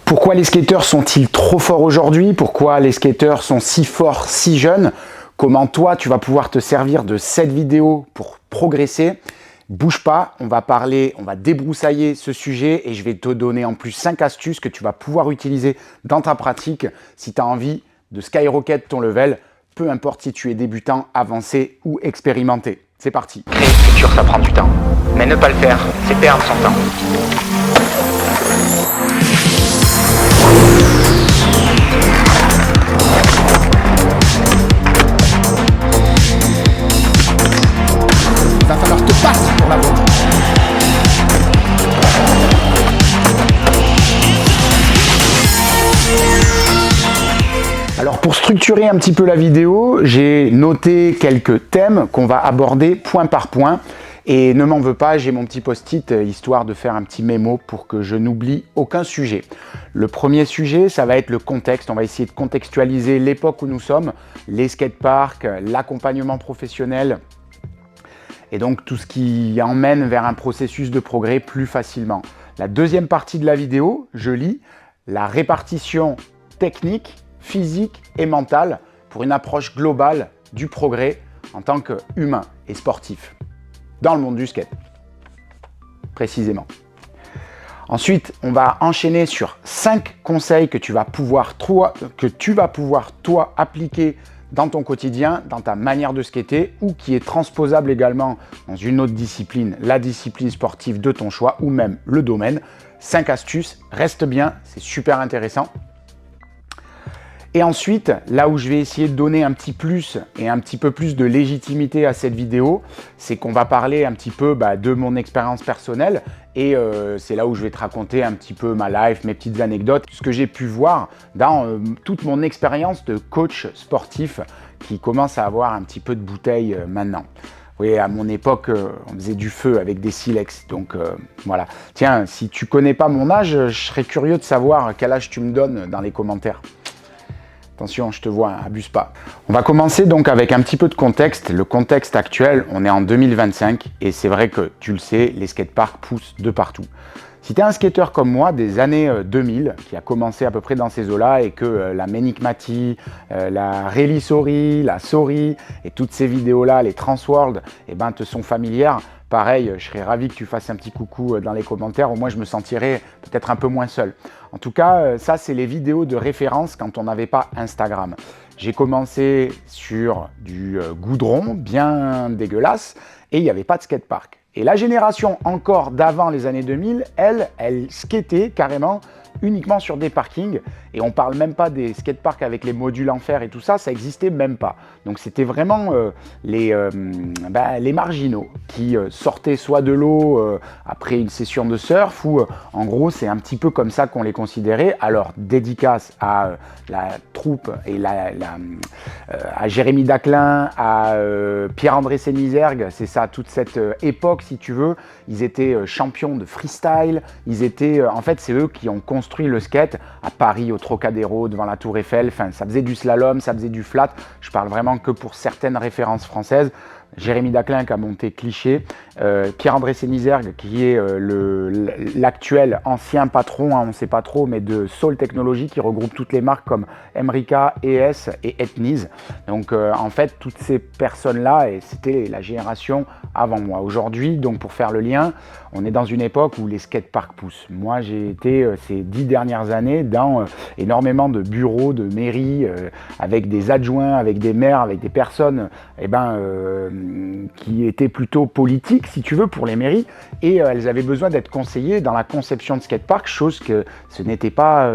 Pourquoi les skateurs sont-ils trop forts aujourd'hui? Pourquoi les skateurs sont si forts, si jeunes? Comment toi, tu vas pouvoir te servir de cette vidéo pour progresser? Bouge pas, on va débroussailler ce sujet et je vais te donner en plus 5 astuces que tu vas pouvoir utiliser dans ta pratique si tu as envie de skyrocket ton level, peu importe si tu es débutant, avancé ou expérimenté. C'est parti. Créer le futur, ça prend du temps. Mais ne pas le faire, c'est perdre son temps. Il va falloir te battre pour l'avoir. Alors pour structurer un petit peu la vidéo, j'ai noté quelques thèmes qu'on va aborder point par point. Et ne m'en veux pas, j'ai mon petit post-it histoire de faire un petit mémo pour que je n'oublie aucun sujet. Le premier sujet, ça va être le contexte. On va essayer de contextualiser l'époque où nous sommes, les skateparks, l'accompagnement professionnel et donc tout ce qui emmène vers un processus de progrès plus facilement. La deuxième partie de la vidéo, je lis la répartition technique, physique et mentale pour une approche globale du progrès en tant qu'humain et sportif dans le monde du skate, précisément. Ensuite, on va enchaîner sur 5 conseils que tu vas pouvoir toi appliquer dans ton quotidien, dans ta manière de skater ou qui est transposable également dans une autre discipline, la discipline sportive de ton choix ou même le domaine. 5 astuces, reste bien, c'est super intéressant. Et ensuite, là où je vais essayer de donner un petit plus et un petit peu plus de légitimité à cette vidéo, c'est qu'on va parler un petit peu de mon expérience personnelle et c'est là où je vais te raconter un petit peu ma life, mes petites anecdotes, ce que j'ai pu voir dans toute mon expérience de coach sportif qui commence à avoir un petit peu de bouteille maintenant. Vous voyez, à mon époque, on faisait du feu avec des silex, donc voilà. Tiens, si tu connais pas mon âge, je serais curieux de savoir quel âge tu me donnes dans les commentaires. Attention, je te vois, abuse pas. On va commencer donc avec un petit peu de contexte. Le contexte actuel, on est en 2025 et c'est vrai que tu le sais, les skateparks poussent de partout. Si tu es un skateur comme moi des années 2000, qui a commencé à peu près dans ces eaux-là et que la Menikmati, la Rally Sorry, la Sorry et toutes ces vidéos-là, les Transworld, te sont familières, pareil, je serais ravi que tu fasses un petit coucou dans les commentaires, au moins je me sentirais peut-être un peu moins seul. En tout cas, ça c'est les vidéos de référence quand on n'avait pas Instagram. J'ai commencé sur du goudron bien dégueulasse et il n'y avait pas de skatepark. Et la génération encore d'avant les années 2000, elle skatait carrément uniquement sur des parkings et on parle même pas des skateparks avec les modules en fer et tout ça, ça existait même pas. Donc c'était vraiment les marginaux qui sortaient soit de l'eau après une session de surf ou en gros c'est un petit peu comme ça qu'on les considérait. Alors dédicace à la troupe et à Jérémy Daclin, à Pierre-André Sénizergue, c'est ça toute cette époque si tu veux, ils étaient champions de freestyle, ils étaient en fait c'est eux qui ont construit le skate à Paris, au Trocadéro, devant la Tour Eiffel. Enfin, ça faisait du slalom, ça faisait du flat. Je parle vraiment que pour certaines références françaises. Jérémy Daclin qui a monté Cliché, Pierre-André Sénizergue qui est l'actuel ancien patron, on ne sait pas trop, mais de Soul Technologies qui regroupe toutes les marques comme Emrica, ES et Etnies. Donc en fait, toutes ces personnes-là, et c'était la génération avant moi. Aujourd'hui, donc pour faire le lien, on est dans une époque où les skateparks poussent. Moi, j'ai été ces 10 dernières années dans énormément de bureaux, de mairies, avec des adjoints, avec des maires, avec des personnes qui étaient plutôt politiques, si tu veux, pour les mairies, et elles avaient besoin d'être conseillées dans la conception de skateparks, chose que qui n'était pas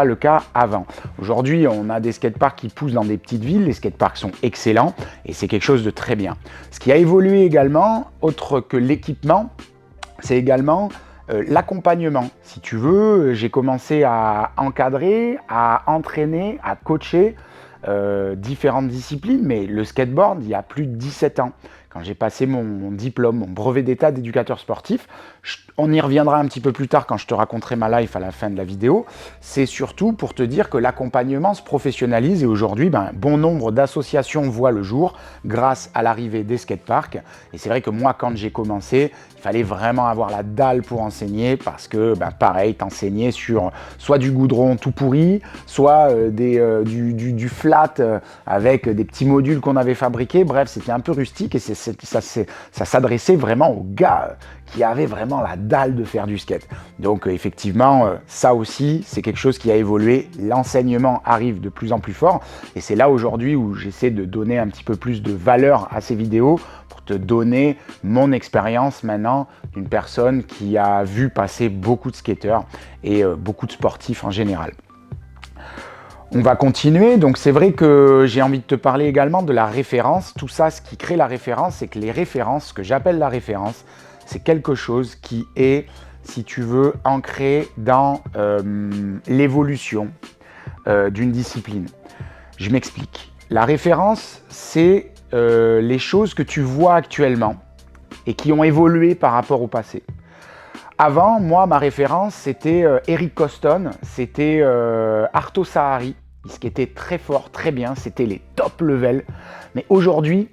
le cas avant. Aujourd'hui, on a des skateparks qui poussent dans des petites villes, les skateparks sont excellents, et c'est quelque chose de très bien. Ce qui a évolué également, autre que l'équipement, c'est également l'accompagnement. Si tu veux, j'ai commencé à encadrer, à entraîner, à coacher différentes disciplines, mais le skateboard, il y a plus de 17 ans. quand j'ai passé mon diplôme, mon brevet d'état d'éducateur sportif. On y reviendra un petit peu plus tard quand je te raconterai ma life à la fin de la vidéo. C'est surtout pour te dire que l'accompagnement se professionnalise et aujourd'hui, bon nombre d'associations voient le jour grâce à l'arrivée des skateparks. Et c'est vrai que moi, quand j'ai commencé, il fallait vraiment avoir la dalle pour enseigner parce que, pareil, t'enseignais sur soit du goudron tout pourri, soit du flat avec des petits modules qu'on avait fabriqués. Bref, c'était un peu rustique et ça s'adressait vraiment aux gars qui avaient vraiment la dalle de faire du skate. Donc effectivement, ça aussi, c'est quelque chose qui a évolué. L'enseignement arrive de plus en plus fort et c'est là aujourd'hui où j'essaie de donner un petit peu plus de valeur à ces vidéos pour te donner mon expérience maintenant d'une personne qui a vu passer beaucoup de skateurs et beaucoup de sportifs en général. On va continuer, donc c'est vrai que j'ai envie de te parler également de la référence. Tout ça, ce qui crée la référence, c'est que les références, ce que j'appelle la référence, c'est quelque chose qui est, si tu veux, ancré dans l'évolution d'une discipline. Je m'explique. La référence, c'est les choses que tu vois actuellement et qui ont évolué par rapport au passé. Avant, moi, ma référence, c'était Eric Coston, c'était Arto Sahari, ce qui était très fort, très bien, c'était les top levels. Mais aujourd'hui,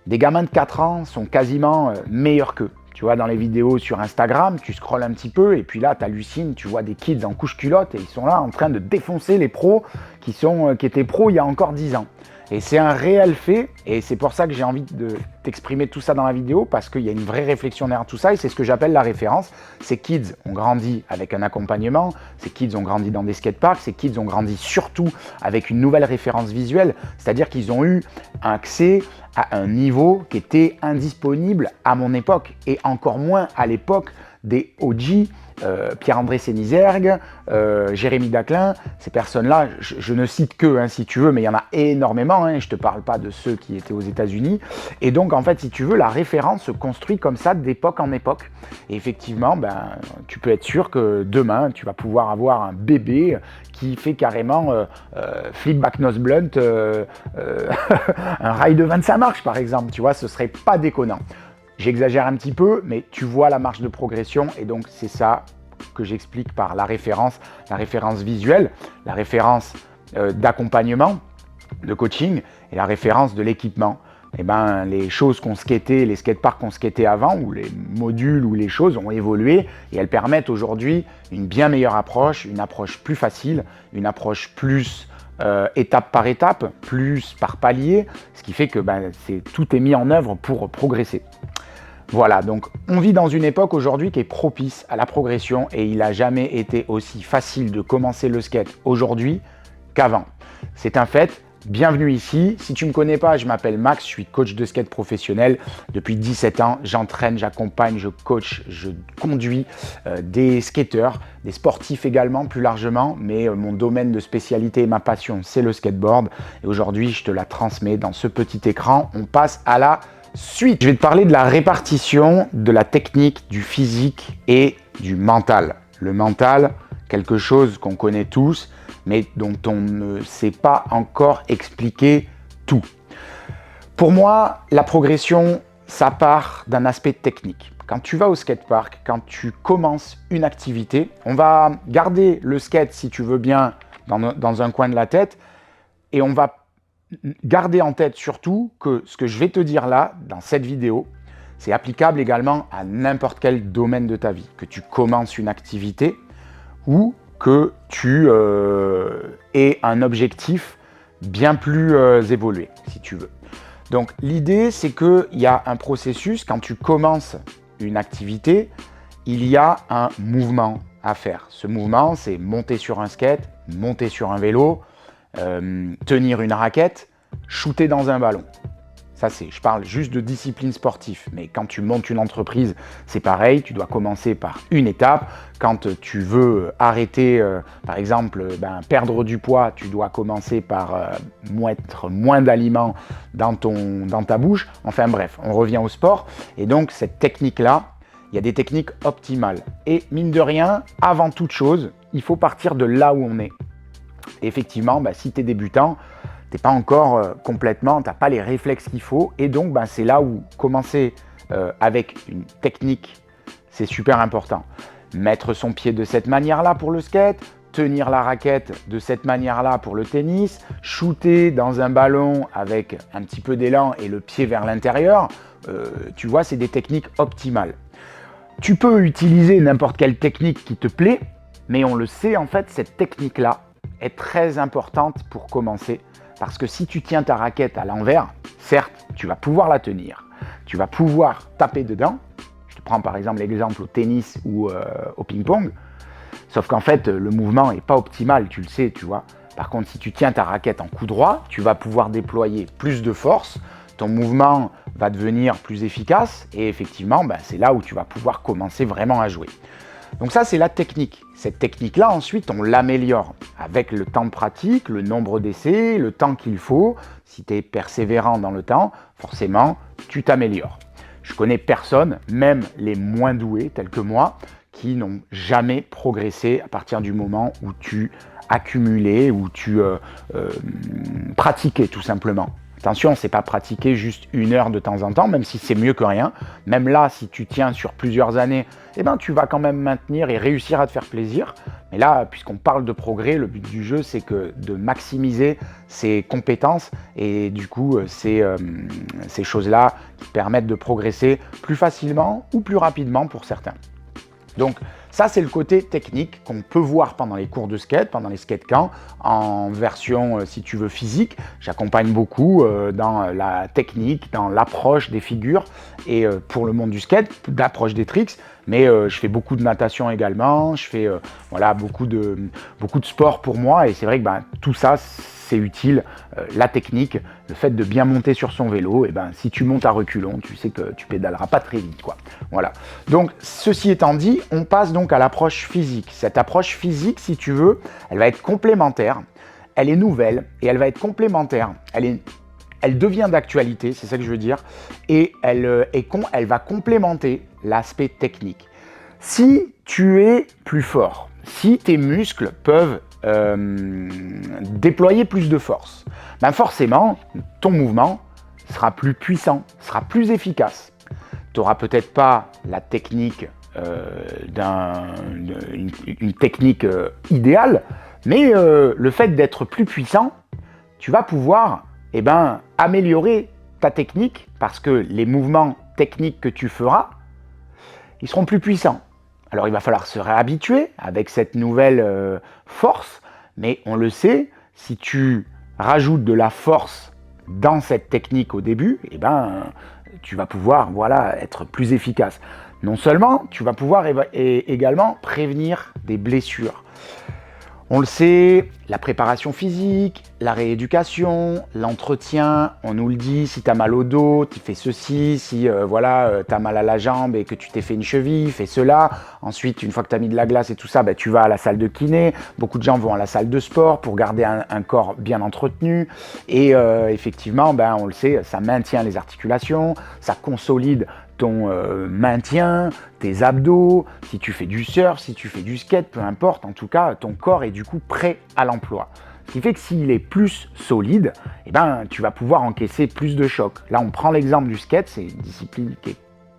des gamins de 4 ans sont quasiment meilleurs qu'eux. Tu vois, dans les vidéos sur Instagram, tu scrolles un petit peu et puis là, tu hallucines, tu vois des kids en couche-culotte et ils sont là en train de défoncer les pros qui étaient pros il y a encore 10 ans. Et c'est un réel fait et c'est pour ça que j'ai envie de t'exprimer tout ça dans la vidéo parce qu'il y a une vraie réflexion derrière tout ça et c'est ce que j'appelle la référence. Ces kids ont grandi avec un accompagnement, ces kids ont grandi dans des skateparks, ces kids ont grandi surtout avec une nouvelle référence visuelle, c'est-à-dire qu'ils ont eu accès à un niveau qui était indisponible à mon époque et encore moins à l'époque des OG, Pierre-André Sénizergue, Jérémy Daclin, ces personnes-là, je ne cite que, si tu veux, mais il y en a énormément, je ne te parle pas de ceux qui étaient aux États-Unis. Et donc, en fait, si tu veux, la référence se construit comme ça d'époque en époque. Et effectivement, tu peux être sûr que demain, tu vas pouvoir avoir un bébé qui fait carrément flip back nose blunt, un rail de 25 marches, par exemple. Tu vois, ce serait pas déconnant. J'exagère un petit peu, mais tu vois la marge de progression et donc c'est ça que j'explique par la référence visuelle, la référence d'accompagnement, de coaching et la référence de l'équipement. Les choses qu'on skatait, les skateparks qu'on skatait avant, ou les modules ou les choses ont évolué et elles permettent aujourd'hui une bien meilleure approche, une approche plus facile, une approche plus étape par étape, plus par palier, ce qui fait que tout est mis en œuvre pour progresser. Voilà, donc on vit dans une époque aujourd'hui qui est propice à la progression et il n'a jamais été aussi facile de commencer le skate aujourd'hui qu'avant. C'est un fait. Bienvenue ici. Si tu ne me connais pas, je m'appelle Max, je suis coach de skate professionnel. Depuis 17 ans, j'entraîne, j'accompagne, je coach, je conduis des skateurs, des sportifs également plus largement, mais mon domaine de spécialité et ma passion, c'est le skateboard. Et aujourd'hui, je te la transmets dans ce petit écran. On passe à la suite. Je vais te parler de la répartition, de la technique, du physique et du mental. Le mental, quelque chose qu'on connaît tous, mais dont on ne sait pas encore expliquer tout. Pour moi, la progression, ça part d'un aspect technique. Quand tu vas au skatepark, quand tu commences une activité, on va garder le skate, si tu veux bien, dans un coin de la tête, et on va garder en tête surtout que ce que je vais te dire là, dans cette vidéo, c'est applicable également à n'importe quel domaine de ta vie. Que tu commences une activité ou que tu aies un objectif bien plus évolué, si tu veux. Donc l'idée, c'est qu'il y a un processus, quand tu commences une activité, il y a un mouvement à faire. Ce mouvement, c'est monter sur un skate, monter sur un vélo, tenir une raquette, shooter dans un ballon. Ça, je parle juste de discipline sportive, mais quand tu montes une entreprise, c'est pareil, tu dois commencer par une étape. Quand tu veux arrêter, par exemple, perdre du poids, tu dois commencer par mettre moins d'aliments dans ta bouche. Enfin bref, on revient au sport. Et donc, cette technique-là, il y a des techniques optimales. Et mine de rien, avant toute chose, il faut partir de là où on est. Et effectivement, si tu es débutant, t'es pas encore complètement, t'as pas les réflexes qu'il faut. Et donc, c'est là où commencer avec une technique, c'est super important. Mettre son pied de cette manière-là pour le skate, tenir la raquette de cette manière-là pour le tennis, shooter dans un ballon avec un petit peu d'élan et le pied vers l'intérieur, tu vois, c'est des techniques optimales. Tu peux utiliser n'importe quelle technique qui te plaît, mais on le sait en fait, cette technique-là est très importante pour commencer, parce que si tu tiens ta raquette à l'envers, certes, tu vas pouvoir la tenir, tu vas pouvoir taper dedans. Je te prends par exemple l'exemple au tennis ou au ping-pong, sauf qu'en fait, le mouvement n'est pas optimal, tu le sais, tu vois. Par contre, si tu tiens ta raquette en coup droit, tu vas pouvoir déployer plus de force, ton mouvement va devenir plus efficace et effectivement, c'est là où tu vas pouvoir commencer vraiment à jouer. Donc ça, c'est la technique. Cette technique-là, ensuite, on l'améliore avec le temps de pratique, le nombre d'essais, le temps qu'il faut. Si tu es persévérant dans le temps, forcément, tu t'améliores. Je connais personne, même les moins doués, tels que moi, qui n'ont jamais progressé à partir du moment où tu accumulais, où tu pratiquais tout simplement. Attention, c'est pas pratiquer juste 1 heure de temps en temps, même si c'est mieux que rien. Même là, si tu tiens sur plusieurs années, tu vas quand même maintenir et réussir à te faire plaisir. Mais là, puisqu'on parle de progrès, le but du jeu, c'est que de maximiser ses compétences et du coup, ces choses-là qui permettent de progresser plus facilement ou plus rapidement pour certains. Donc ça, c'est le côté technique qu'on peut voir pendant les cours de skate, pendant les skate camps, en version, si tu veux, physique. J'accompagne beaucoup dans la technique, dans l'approche des figures et pour le monde du skate, l'approche des tricks. Mais je fais beaucoup de natation également, je fais beaucoup de sport pour moi et c'est vrai que tout ça, c'est utile. La technique, le fait de bien monter sur son vélo, si tu montes à reculons, tu sais que tu pédaleras pas très vite, quoi. Voilà. Donc, ceci étant dit, on passe donc à l'approche physique. Cette approche physique, si tu veux, elle va être complémentaire, elle est nouvelle et elle va être complémentaire. Elle devient d'actualité, c'est ça que je veux dire, et elle va complémenter l'aspect technique. Si tu es plus fort, si tes muscles peuvent déployer plus de force, forcément, ton mouvement sera plus puissant, sera plus efficace. Tu n'auras peut-être pas la technique, une technique idéale, mais le fait d'être plus puissant, tu vas pouvoir améliorer ta technique parce que les mouvements techniques que tu feras, ils seront plus puissants. Alors il va falloir se réhabituer avec cette nouvelle force, mais on le sait, si tu rajoutes de la force dans cette technique au début, tu vas pouvoir être plus efficace. Non seulement, tu vas pouvoir également prévenir des blessures. On le sait, la préparation physique, la rééducation, l'entretien, on nous le dit, si tu as mal au dos, tu fais ceci, si tu as mal à la jambe et que tu t'es fait une cheville, fais cela. Ensuite, une fois que tu as mis de la glace et tout ça, tu vas à la salle de kiné. Beaucoup de gens vont à la salle de sport pour garder un corps bien entretenu. Et effectivement, on le sait, ça maintient les articulations, ça consolide ton maintien, tes abdos, si tu fais du surf, si tu fais du skate, peu importe, en tout cas, ton corps est du coup prêt à l'emploi. Ce qui fait que s'il est plus solide, tu vas pouvoir encaisser plus de chocs. Là, on prend l'exemple du skate, c'est une discipline qui est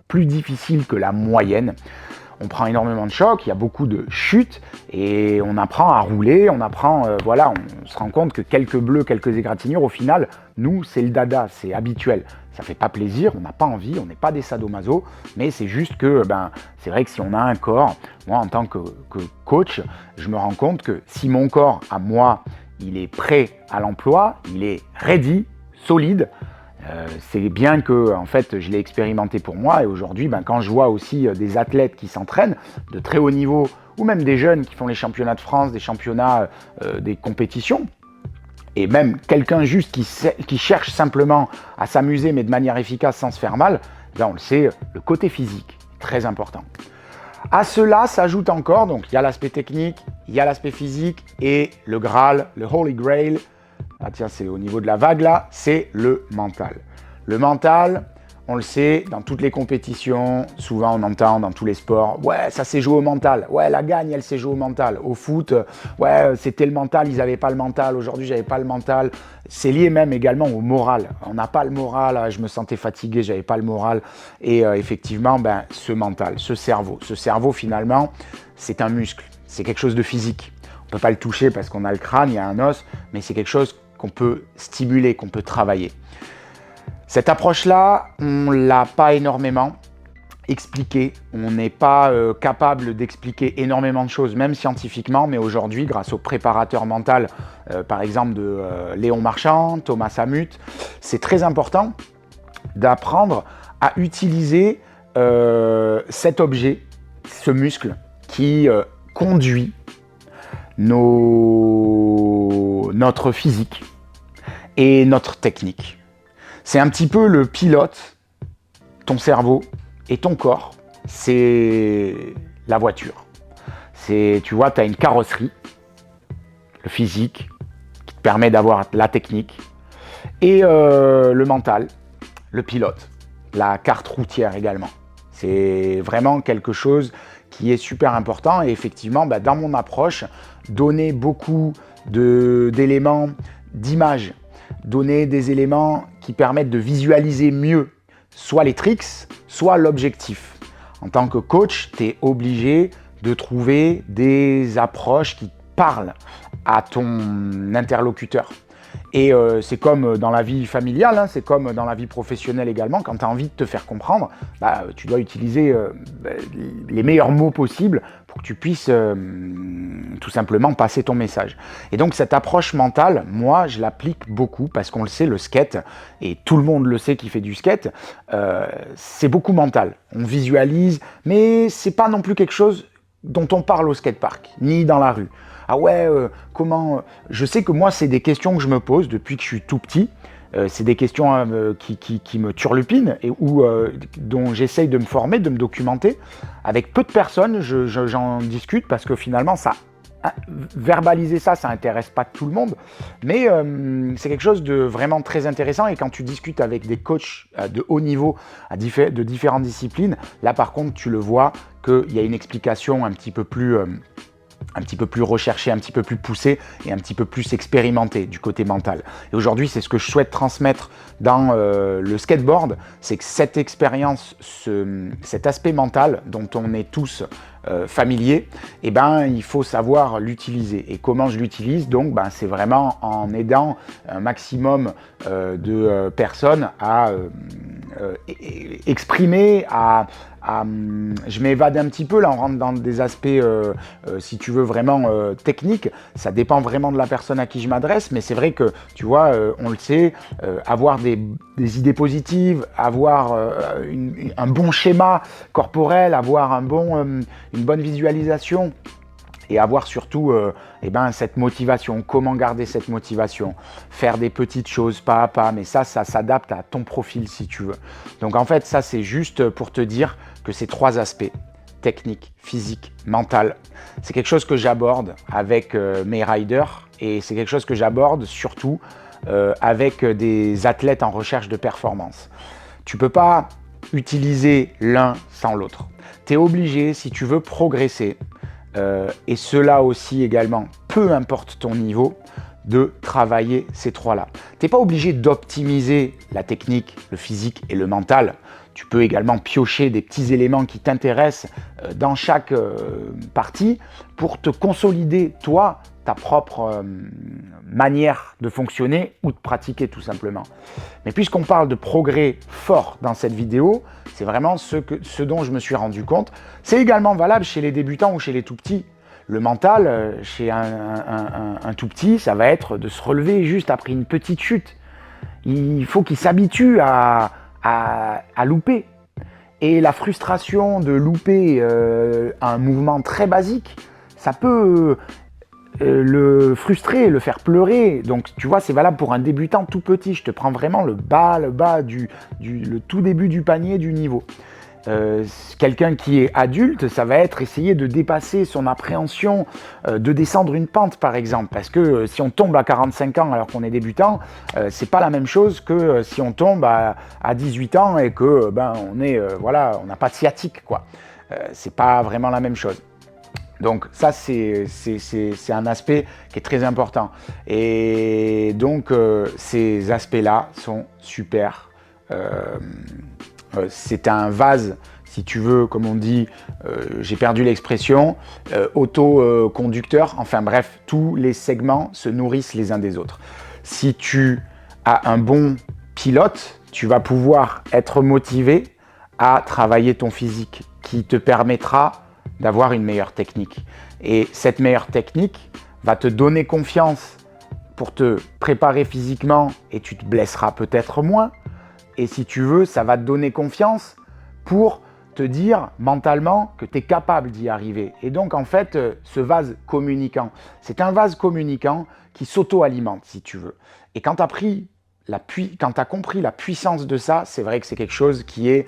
plus difficile que la moyenne. On prend énormément de chocs, il y a beaucoup de chutes et on apprend à rouler, on se rend compte que quelques bleus, quelques égratignures, au final, nous, c'est le dada, c'est habituel. Ça fait pas plaisir, on n'a pas envie, on n'est pas des sadomaso, mais c'est juste que c'est vrai que si on a un corps, moi en tant que coach, je me rends compte que si mon corps, à moi, il est prêt à l'emploi, il est ready, solide, c'est bien que en fait, je l'ai expérimenté pour moi et aujourd'hui, quand je vois aussi des athlètes qui s'entraînent de très haut niveau ou même des jeunes qui font les championnats de France, des championnats, des compétitions, et même quelqu'un juste qui cherche simplement à s'amuser mais de manière efficace sans se faire mal, on le sait, le côté physique est très important. À cela s'ajoute encore, donc il y a l'aspect technique, il y a l'aspect physique et le Graal, le Holy Grail, c'est au niveau de la vague là, c'est le mental. Le mental, on le sait, dans toutes les compétitions, souvent on entend dans tous les sports, ouais, ça s'est joué au mental, ouais, la gagne, elle s'est jouée au mental. Au foot, ouais, c'était le mental, ils n'avaient pas le mental, aujourd'hui, j'avais pas le mental. C'est lié même également au moral. On n'a pas le moral, je me sentais fatigué, j'avais pas le moral. Et effectivement, ce mental, ce cerveau finalement, c'est un muscle, c'est quelque chose de physique. On ne peut pas le toucher parce qu'on a le crâne, il y a un os, mais c'est quelque chose qu'on peut stimuler, qu'on peut travailler. Cette approche-là, on ne l'a pas énormément expliquée. On n'est pas capable d'expliquer énormément de choses, même scientifiquement, mais aujourd'hui, grâce au préparateur mental, par exemple de Léon Marchand, Thomas Samut, c'est très important d'apprendre à utiliser cet objet, ce muscle qui conduit notre physique et notre technique. C'est un petit peu le pilote, ton cerveau et ton corps, c'est la voiture. Tu vois, tu as une carrosserie, le physique, qui te permet d'avoir la technique, et le mental, le pilote, la carte routière également. C'est vraiment quelque chose qui est super important et effectivement, dans mon approche, donner beaucoup d'éléments, d'images, donner des éléments qui permettent de visualiser mieux soit les tricks, soit l'objectif. En tant que coach, tu es obligé de trouver des approches qui parlent à ton interlocuteur. Et c'est comme dans la vie familiale, c'est comme dans la vie professionnelle également, quand tu as envie de te faire comprendre, tu dois utiliser les meilleurs mots possibles pour que tu puisses tout simplement passer ton message. Et donc cette approche mentale, moi je l'applique beaucoup parce qu'on le sait, le skate, et tout le monde le sait qui fait du skate, c'est beaucoup mental. On visualise, mais c'est pas non plus quelque chose dont on parle au skatepark, ni dans la rue. Ah ouais, comment... Je sais que moi, c'est des questions que je me pose depuis que je suis tout petit. C'est des questions qui me turlupinent et dont j'essaye de me former, de me documenter. Avec peu de personnes, j'en discute parce que finalement, verbaliser ça n'intéresse pas tout le monde. Mais c'est quelque chose de vraiment très intéressant. Et quand tu discutes avec des coachs de haut niveau de différentes disciplines, là par contre, tu le vois qu'il y a une explication un petit peu plus recherché, un petit peu plus poussé et un petit peu plus expérimenté du côté mental. Et aujourd'hui, c'est ce que je souhaite transmettre dans le skateboard, c'est que cette expérience, cet aspect mental dont on est tous familiers, il faut savoir l'utiliser. Et comment je l'utilise? Donc, c'est vraiment en aidant un maximum de personnes à exprimer, je m'évade un petit peu, là on rentre dans des aspects, si tu veux, vraiment techniques. Ça dépend vraiment de la personne à qui je m'adresse, mais c'est vrai que, tu vois, on le sait, avoir des idées positives, avoir un bon schéma corporel, avoir une bonne visualisation, et avoir surtout cette motivation. Comment garder cette motivation? Faire des petites choses pas à pas, mais ça s'adapte à ton profil si tu veux. Donc en fait, ça c'est juste pour te dire que ces trois aspects, technique, physique, mental, c'est quelque chose que j'aborde avec mes riders et c'est quelque chose que j'aborde surtout avec des athlètes en recherche de performance. Tu peux pas utiliser l'un sans l'autre. Tu es obligé, si tu veux progresser, et cela aussi également, peu importe ton niveau, de travailler ces trois-là. Tu n'es pas obligé d'optimiser la technique, le physique et le mental. Tu peux également piocher des petits éléments qui t'intéressent dans chaque partie pour te consolider, toi, ta propre manière de fonctionner ou de pratiquer tout simplement. Mais puisqu'on parle de progrès fort dans cette vidéo, c'est vraiment ce dont je me suis rendu compte. C'est également valable chez les débutants ou chez les tout petits. Le mental, chez un tout petit, ça va être de se relever juste après une petite chute. Il faut qu'il s'habitue à louper. Et la frustration de louper un mouvement très basique, ça peut le frustrer, le faire pleurer. Donc tu vois, c'est valable pour un débutant tout petit. Je te prends vraiment le tout début du panier du niveau. Quelqu'un qui est adulte, ça va être essayer de dépasser son appréhension de descendre une pente, par exemple. Parce que si on tombe à 45 ans alors qu'on est débutant, c'est pas la même chose que si on tombe à 18 ans et que on est voilà, on n'a pas de sciatique, quoi. C'est pas vraiment la même chose. Donc ça, c'est un aspect qui est très important. Et donc, ces aspects-là sont super. C'est un vase, si tu veux, comme on dit, j'ai perdu l'expression, autoconducteur. Enfin bref, tous les segments se nourrissent les uns des autres. Si tu as un bon pilote, tu vas pouvoir être motivé à travailler ton physique, qui te permettra d'avoir une meilleure technique. Et cette meilleure technique va te donner confiance pour te préparer physiquement et tu te blesseras peut-être moins. Et si tu veux, ça va te donner confiance pour te dire mentalement que tu es capable d'y arriver. Et donc en fait, ce vase communicant, c'est un vase communicant qui s'auto-alimente, si tu veux. Et quand tu as compris la puissance de ça, c'est vrai que c'est quelque chose qui est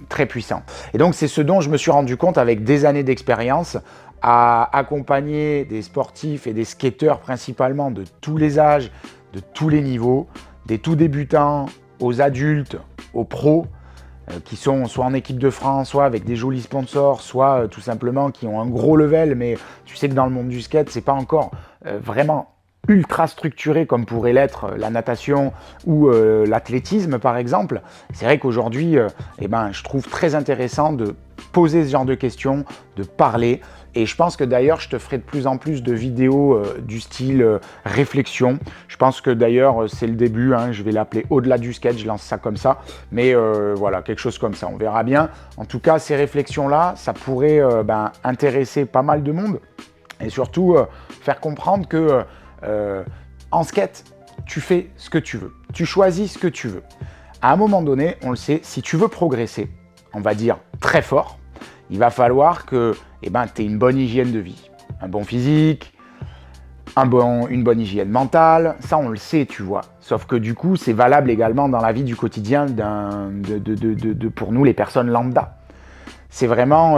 très puissant. Et donc c'est ce dont je me suis rendu compte avec des années d'expérience à accompagner des sportifs et des skateurs principalement de tous les âges, de tous les niveaux, des tout débutants aux adultes, aux pros, qui sont soit en équipe de France, soit avec des jolis sponsors, soit tout simplement qui ont un gros level, mais tu sais que dans le monde du skate, c'est pas encore vraiment ultra structuré comme pourrait l'être la natation ou l'athlétisme par exemple. C'est vrai qu'aujourd'hui, je trouve très intéressant de poser ce genre de questions, de parler. Et je pense que d'ailleurs, je te ferai de plus en plus de vidéos du style réflexion. Je pense que d'ailleurs, c'est le début. Hein, je vais l'appeler au-delà du skate. Je lance ça comme ça. Mais voilà, quelque chose comme ça. On verra bien. En tout cas, ces réflexions-là, ça pourrait intéresser pas mal de monde. Et surtout, faire comprendre que en skate, tu fais ce que tu veux. Tu choisis ce que tu veux. À un moment donné, on le sait, si tu veux progresser, on va dire très fort, il va falloir que tu aies une bonne hygiène de vie, un bon physique, une bonne hygiène mentale. Ça, on le sait, tu vois. Sauf que du coup, c'est valable également dans la vie du quotidien pour nous, les personnes lambda. C'est vraiment,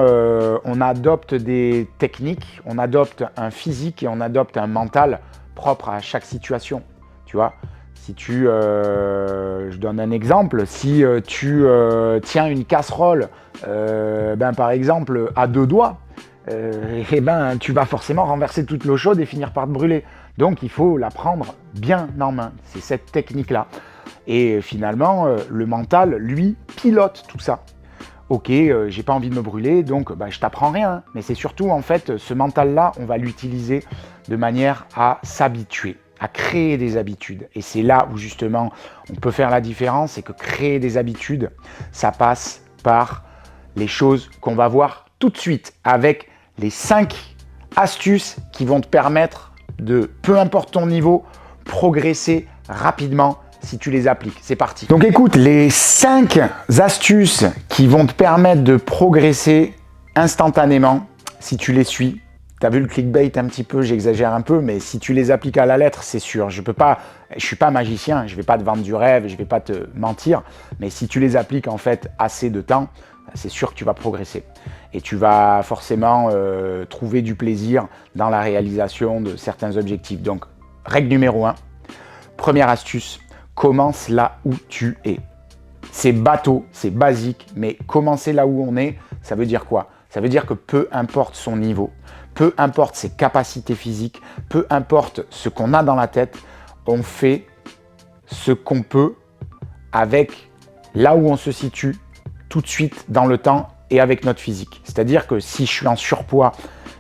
on adopte des techniques, on adopte un physique et on adopte un mental propre à chaque situation, tu vois. Si je donne un exemple, si tu tiens une casserole, par exemple, à 2 doigts, tu vas forcément renverser toute l'eau chaude et finir par te brûler. Donc, il faut la prendre bien en main. C'est cette technique-là. Et finalement, le mental, lui, pilote tout ça. Ok, j'ai pas envie de me brûler, donc je t'apprends rien. Mais c'est surtout, en fait, ce mental-là, on va l'utiliser de manière à s'habituer, à créer des habitudes. Et c'est là où, justement, on peut faire la différence, c'est que créer des habitudes, ça passe par les choses qu'on va voir tout de suite, avec les 5 astuces qui vont te permettre de, peu importe ton niveau, progresser rapidement si tu les appliques. C'est parti. Donc écoute, les 5 astuces qui vont te permettre de progresser instantanément si tu les suis. Tu as vu le clickbait un petit peu, j'exagère un peu, mais si tu les appliques à la lettre, c'est sûr. Je suis pas magicien, je ne vais pas te vendre du rêve, je ne vais pas te mentir, mais si tu les appliques en fait assez de temps, c'est sûr que tu vas progresser. Et tu vas forcément trouver du plaisir dans la réalisation de certains objectifs. Donc, règle numéro 1, première astuce, commence là où tu es. C'est bateau, c'est basique, mais commencer là où on est, ça veut dire quoi? Ça veut dire que peu importe son niveau, peu importe ses capacités physiques, peu importe ce qu'on a dans la tête, on fait ce qu'on peut avec là où on se situe tout de suite dans le temps et avec notre physique. C'est-à-dire que si je suis en surpoids,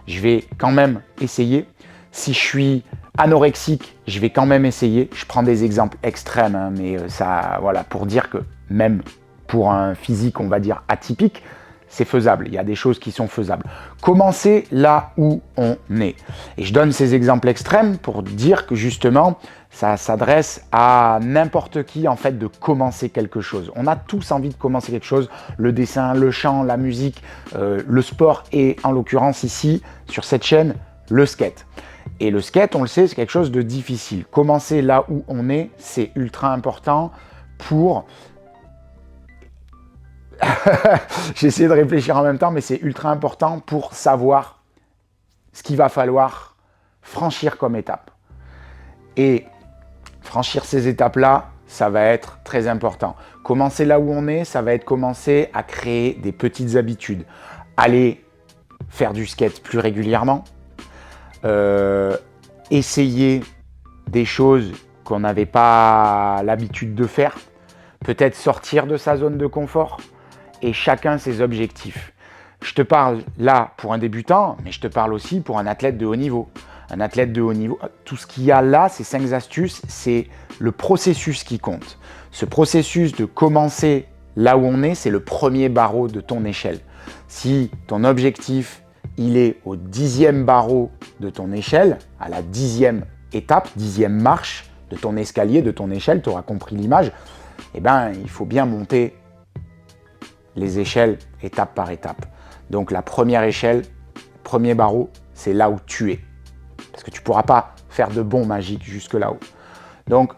je vais quand même essayer. Si je suis anorexique, je vais quand même essayer. Je prends des exemples extrêmes, hein, mais ça, voilà, pour dire que même pour un physique, on va dire atypique, c'est faisable. Il y a des choses qui sont faisables. Commencez là où on est. Et je donne ces exemples extrêmes pour dire que justement, ça s'adresse à n'importe qui en fait de commencer quelque chose. On a tous envie de commencer quelque chose. Le dessin, le chant, la musique, le sport et en l'occurrence ici, sur cette chaîne, le skate. Et le skate, on le sait, c'est quelque chose de difficile. Commencer là où on est, c'est ultra important pour J'essaie de réfléchir en même temps, mais c'est ultra important pour savoir ce qu'il va falloir franchir comme étape. Et franchir ces étapes-là, ça va être très important. Commencer là où on est, ça va être commencer à créer des petites habitudes. Aller faire du skate plus régulièrement, essayer des choses qu'on n'avait pas l'habitude de faire, peut-être sortir de sa zone de confort, et chacun ses objectifs. Je te parle là pour un débutant, mais je te parle aussi pour un athlète de haut niveau. Un athlète de haut niveau, tout ce qu'il y a là, ces 5 astuces, c'est le processus qui compte. Ce processus de commencer là où on est, c'est le premier barreau de ton échelle. Si ton objectif, il est au 10e barreau de ton échelle, à la 10e étape, 10e marche de ton escalier, de ton échelle, tu auras compris l'image, eh ben, il faut bien monter les échelles étape par étape. Donc la première échelle, premier barreau, c'est là où tu es. Parce que tu ne pourras pas faire de bond magique jusque là-haut. Donc,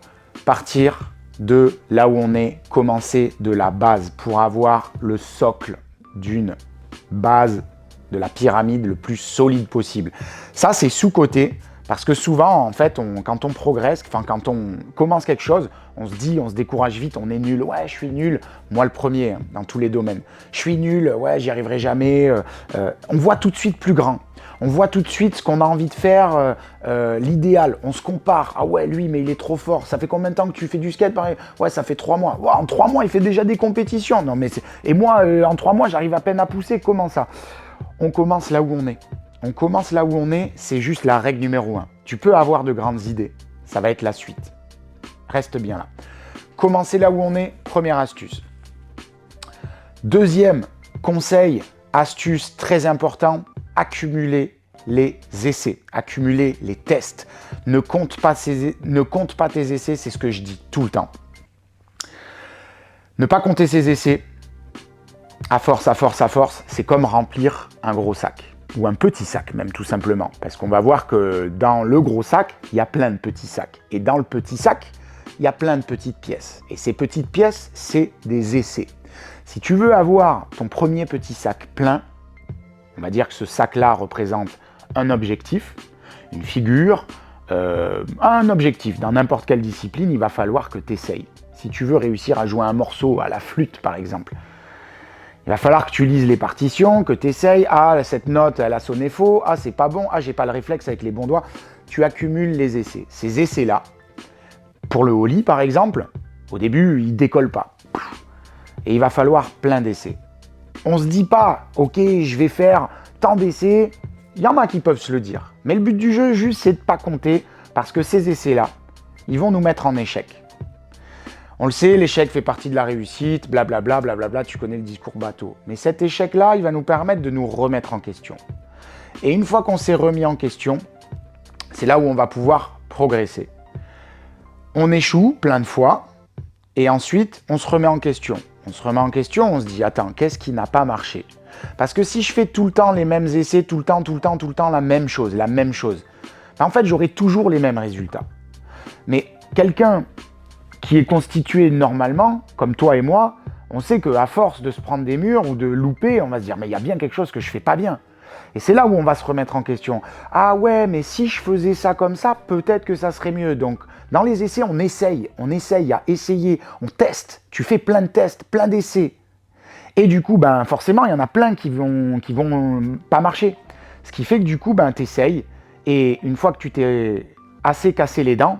partir de là où on est, commencer de la base pour avoir le socle d'une base de la pyramide le plus solide possible. Ça, c'est sous-coté parce que souvent, en fait, quand on progresse, quand on commence quelque chose, on se décourage vite, on est nul. Ouais, je suis nul. Moi, le premier, hein, dans tous les domaines. Je suis nul, ouais, j'y arriverai jamais. On voit tout de suite plus grand. On voit tout de suite ce qu'on a envie de faire, l'idéal. On se compare. Ah ouais, lui, mais il est trop fort. Ça fait combien de temps que tu fais du skate? Ouais, ça fait 3 mois. Ouais, en 3 mois, il fait déjà des compétitions. Non, mais et moi, en 3 mois, j'arrive à peine à pousser. Comment ça? On commence là où on est. On commence là où on est, c'est juste la règle numéro 1. Tu peux avoir de grandes idées. Ça va être la suite. Reste bien là. Commencer là où on est, première astuce. Deuxième conseil, astuce très important, accumuler les essais, accumuler les tests. Ne compte pas tes essais, c'est ce que je dis tout le temps. Ne pas compter ses essais, à force, c'est comme remplir un gros sac. Ou un petit sac même, tout simplement. Parce qu'on va voir que dans le gros sac, il y a plein de petits sacs. Et dans le petit sac, il y a plein de petites pièces. Et ces petites pièces, c'est des essais. Si tu veux avoir ton premier petit sac plein, on va dire que ce sac-là représente un objectif, une figure, un objectif. Dans n'importe quelle discipline, il va falloir que tu essayes. Si tu veux réussir à jouer un morceau à la flûte, par exemple, il va falloir que tu lises les partitions, que tu essayes. Ah, cette note, elle a sonné faux. Ah, c'est pas bon. Ah, j'ai pas le réflexe avec les bons doigts. Tu accumules les essais. Ces essais-là, pour le holly, par exemple, au début, il décolle pas. Et il va falloir plein d'essais. On se dit pas, ok, je vais faire tant d'essais. Il y en a qui peuvent se le dire. Mais le but du jeu, juste, c'est de pas compter parce que ces essais-là, ils vont nous mettre en échec. On le sait, l'échec fait partie de la réussite, blablabla, blablabla, tu connais le discours bateau. Mais cet échec-là, il va nous permettre de nous remettre en question. Et une fois qu'on s'est remis en question, c'est là où on va pouvoir progresser. On échoue plein de fois, et ensuite, on se remet en question. On se remet en question, on se dit, attends, qu'est-ce qui n'a pas marché? Parce que si je fais tout le temps les mêmes essais, tout le temps la même chose, en fait, j'aurai toujours les mêmes résultats. Mais quelqu'un qui est constitué normalement, comme toi et moi, on sait qu'à force de se prendre des murs ou de louper, on va se dire « mais il y a bien quelque chose que je fais pas bien ». Et c'est là où on va se remettre en question. « Ah ouais, mais si je faisais ça comme ça, peut-être que ça serait mieux ». Donc, dans les essais, on essaye à essayer, on teste. Tu fais plein de tests, plein d'essais. Et du coup, forcément, il y en a plein qui vont pas marcher. Ce qui fait que du coup, tu essayes. Et une fois que tu t'es assez cassé les dents,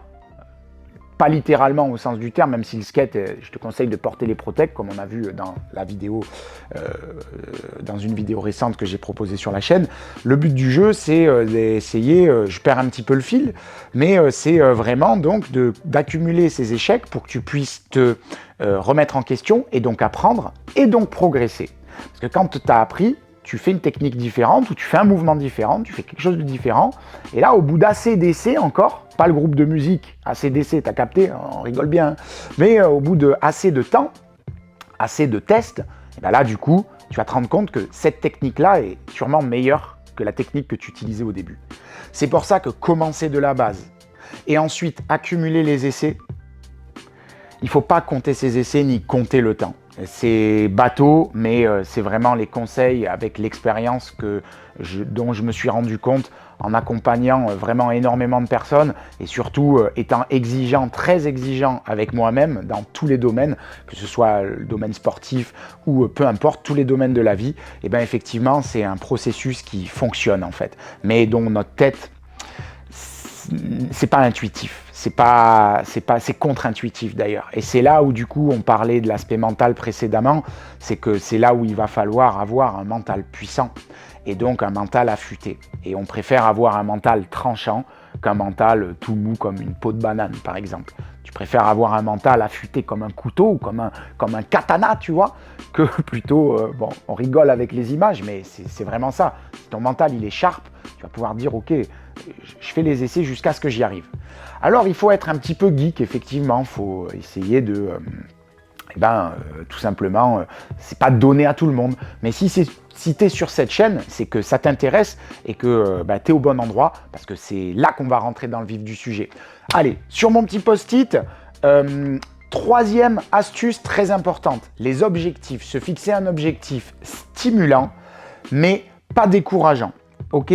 pas littéralement au sens du terme, même si le skate, je te conseille de porter les protèques, comme on a vu dans la vidéo, dans une vidéo récente que j'ai proposée sur la chaîne. Le but du jeu, c'est d'essayer, je perds un petit peu le fil, mais c'est vraiment donc d'accumuler ces échecs pour que tu puisses te remettre en question et donc apprendre et donc progresser. Parce que quand tu as appris, tu fais une technique différente ou tu fais un mouvement différent, tu fais quelque chose de différent. Et là, au bout d'assez d'essais encore, pas le groupe de musique, assez d'essais, t'as capté, on rigole bien, hein, mais au bout de assez de temps, assez de tests, et là, du coup, tu vas te rendre compte que cette technique-là est sûrement meilleure que la technique que tu utilisais au début. C'est pour ça que commencer de la base et ensuite accumuler les essais, il ne faut pas compter ses essais ni compter le temps. C'est bateau, mais c'est vraiment les conseils avec l'expérience dont je me suis rendu compte en accompagnant vraiment énormément de personnes et surtout étant exigeant, très exigeant avec moi-même dans tous les domaines, que ce soit le domaine sportif ou peu importe, tous les domaines de la vie. Et bien effectivement, c'est un processus qui fonctionne en fait, mais dont notre tête, c'est pas intuitif. C'est contre-intuitif d'ailleurs. Et c'est là où du coup on parlait de l'aspect mental précédemment, c'est que c'est là où il va falloir avoir un mental puissant et donc un mental affûté. Et on préfère avoir un mental tranchant qu'un mental tout mou comme une peau de banane par exemple. Tu préfères avoir un mental affûté comme un couteau ou comme un katana, tu vois, que plutôt, bon, on rigole avec les images, mais c'est vraiment ça. Si ton mental il est sharp, tu vas pouvoir dire ok, je fais les essais jusqu'à ce que j'y arrive. Alors il faut être un petit peu geek, effectivement, il faut essayer de, tout simplement, c'est pas donné à tout le monde, mais si tu es sur cette chaîne, c'est que ça t'intéresse et que tu es au bon endroit, parce que c'est là qu'on va rentrer dans le vif du sujet. Allez, sur mon petit post-it, troisième astuce très importante, les objectifs, se fixer un objectif stimulant, mais pas décourageant, ok ?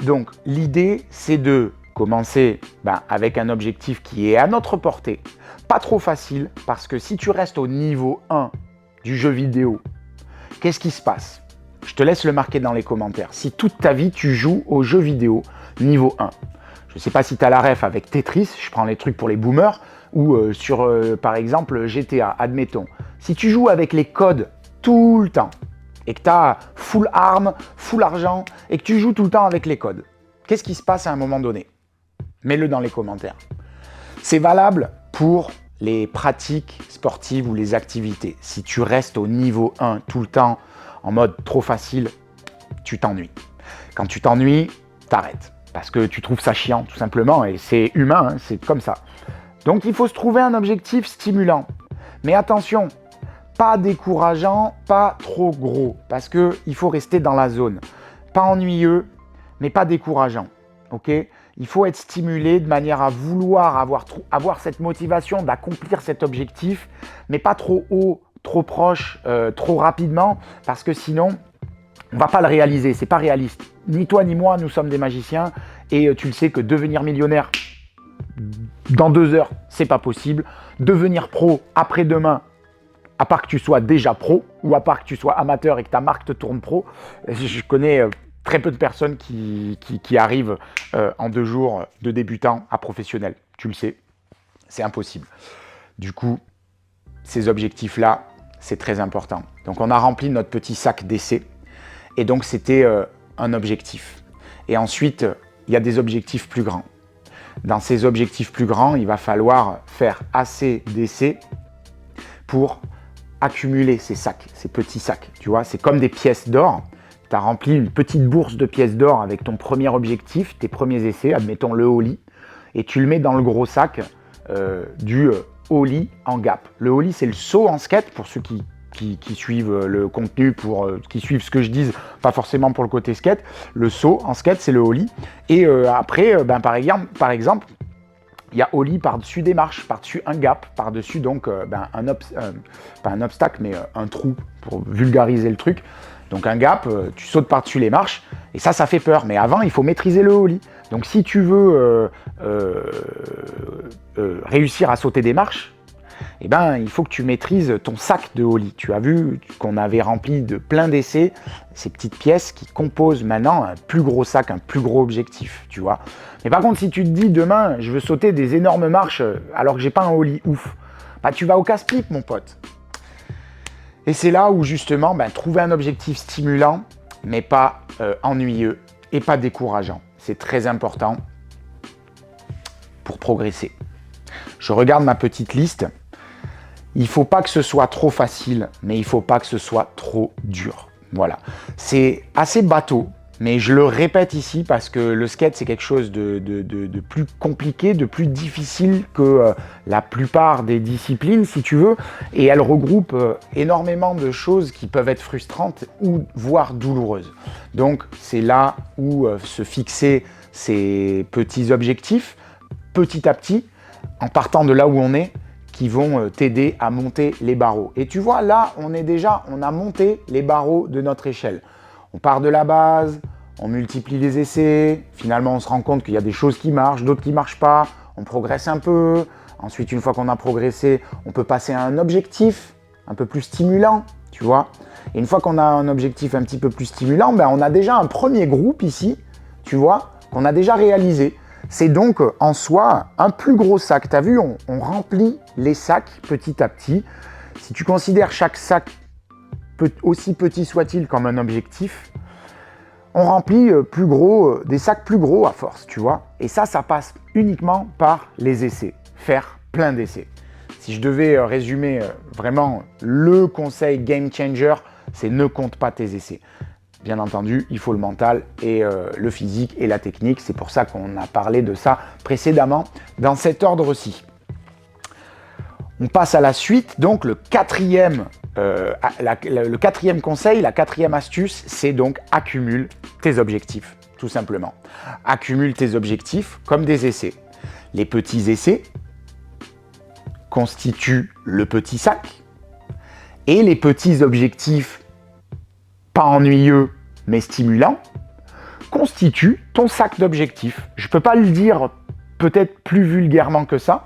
Donc l'idée, c'est de commencer avec un objectif qui est à notre portée, pas trop facile, parce que si tu restes au niveau 1 du jeu vidéo, qu'est-ce qui se passe? Je te laisse le marquer dans les commentaires. Si toute ta vie, tu joues au jeu vidéo niveau 1, je ne sais pas si tu as la ref avec Tetris, je prends les trucs pour les boomers, ou sur, par exemple, GTA, admettons. Si tu joues avec les codes tout le temps, et que tu as full arme, full argent, et que tu joues tout le temps avec les codes, qu'est-ce qui se passe à un moment donné? Mets-le dans les commentaires. C'est valable pour les pratiques sportives ou les activités. Si tu restes au niveau 1 tout le temps, en mode trop facile, tu t'ennuies. Quand tu t'ennuies, t'arrêtes. Parce que tu trouves ça chiant, tout simplement, et c'est humain, hein, c'est comme ça. Donc il faut se trouver un objectif stimulant. Mais attention, pas décourageant, pas trop gros, parce qu'il faut rester dans la zone. Pas ennuyeux, mais pas décourageant. Ok ? Il faut être stimulé de manière à vouloir avoir cette motivation d'accomplir cet objectif, mais pas trop haut, trop proche, trop rapidement, parce que sinon, on ne va pas le réaliser, c'est pas réaliste. Ni toi ni moi, nous sommes des magiciens, et tu le sais que devenir millionnaire dans 2 heures, c'est pas possible. Devenir pro après-demain, à part que tu sois déjà pro, ou à part que tu sois amateur et que ta marque te tourne pro, je connais très peu de personnes qui arrivent en 2 jours de débutant à professionnel. Tu le sais, c'est impossible. Du coup, ces objectifs-là, c'est très important. Donc, on a rempli notre petit sac d'essais. Et donc, c'était un objectif. Et ensuite, il y a des objectifs plus grands. Dans ces objectifs plus grands, il va falloir faire assez d'essais pour accumuler ces sacs, ces petits sacs. Tu vois, c'est comme des pièces d'or. Tu as rempli une petite bourse de pièces d'or avec ton premier objectif, tes premiers essais, admettons le holly, et tu le mets dans le gros sac du holly en gap. Le holly, c'est le saut en skate pour ceux qui suivent le contenu, qui suivent ce que je dis, pas forcément pour le côté skate. Le saut en skate, c'est le holly. Et après, par exemple, il y a holly par-dessus des marches, par-dessus un gap, par-dessus donc pas un obstacle, mais un trou, pour vulgariser le truc. Donc un gap, tu sautes par-dessus les marches, et ça fait peur. Mais avant, il faut maîtriser le holly. Donc si tu veux réussir à sauter des marches, eh ben, il faut que tu maîtrises ton sac de holly. Tu as vu qu'on avait rempli de plein d'essais ces petites pièces qui composent maintenant un plus gros sac, un plus gros objectif, tu vois. Mais par contre, si tu te dis demain, je veux sauter des énormes marches alors que j'ai pas un holly ouf, bah tu vas au casse-pipe, mon pote. Et c'est là où justement, trouver un objectif stimulant, mais pas ennuyeux et pas décourageant. C'est très important pour progresser. Je regarde ma petite liste. Il ne faut pas que ce soit trop facile, mais il ne faut pas que ce soit trop dur. Voilà. C'est assez bateau, mais je le répète ici parce que le skate, c'est quelque chose de plus compliqué, de plus difficile que la plupart des disciplines, si tu veux. Et elle regroupe énormément de choses qui peuvent être frustrantes ou voire douloureuses. Donc, c'est là où se fixer ces petits objectifs, petit à petit, en partant de là où on est, qui vont t'aider à monter les barreaux. Et tu vois, là, on a monté les barreaux de notre échelle. On part de la base, on multiplie les essais, finalement on se rend compte qu'il y a des choses qui marchent, d'autres qui ne marchent pas, on progresse un peu. Ensuite, une fois qu'on a progressé, on peut passer à un objectif un peu plus stimulant, tu vois. Et une fois qu'on a un objectif un petit peu plus stimulant, ben, on a déjà un premier groupe ici, tu vois, qu'on a déjà réalisé. C'est donc en soi un plus gros sac. Tu as vu, on remplit les sacs petit à petit. Si tu considères chaque sac, aussi petit soit-il, comme un objectif, on remplit des sacs plus gros à force, tu vois. Et ça passe uniquement par les essais. Faire plein d'essais. Si je devais résumer vraiment le conseil game changer, c'est ne compte pas tes essais. Bien entendu, il faut le mental et le physique et la technique. C'est pour ça qu'on a parlé de ça précédemment dans cet ordre-ci. On passe à la suite. Donc le quatrième conseil, la quatrième astuce, c'est donc accumule tes objectifs, tout simplement. Accumule tes objectifs comme des essais. Les petits essais constituent le petit sac et les petits objectifs pas ennuyeux mais stimulants constituent ton sac d'objectifs. Je ne peux pas le dire peut-être plus vulgairement que ça.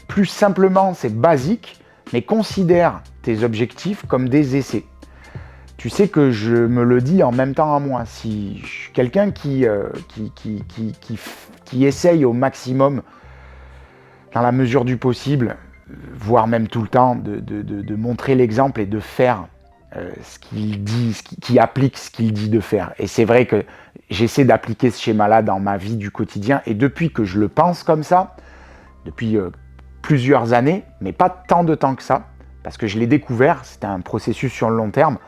Plus simplement, c'est basique, mais considère tes objectifs comme des essais. Tu sais que je me le dis en même temps à moi. Si je suis quelqu'un qui essaye au maximum, dans la mesure du possible, voire même tout le temps, de montrer l'exemple et de faire ce qu'il dit, qui applique ce qu'il dit de faire. Et c'est vrai que j'essaie d'appliquer ce schéma-là dans ma vie du quotidien. Et depuis que je le pense comme ça, depuis plusieurs années, mais pas tant de temps que ça, parce que je l'ai découvert, c'était un processus sur le long terme,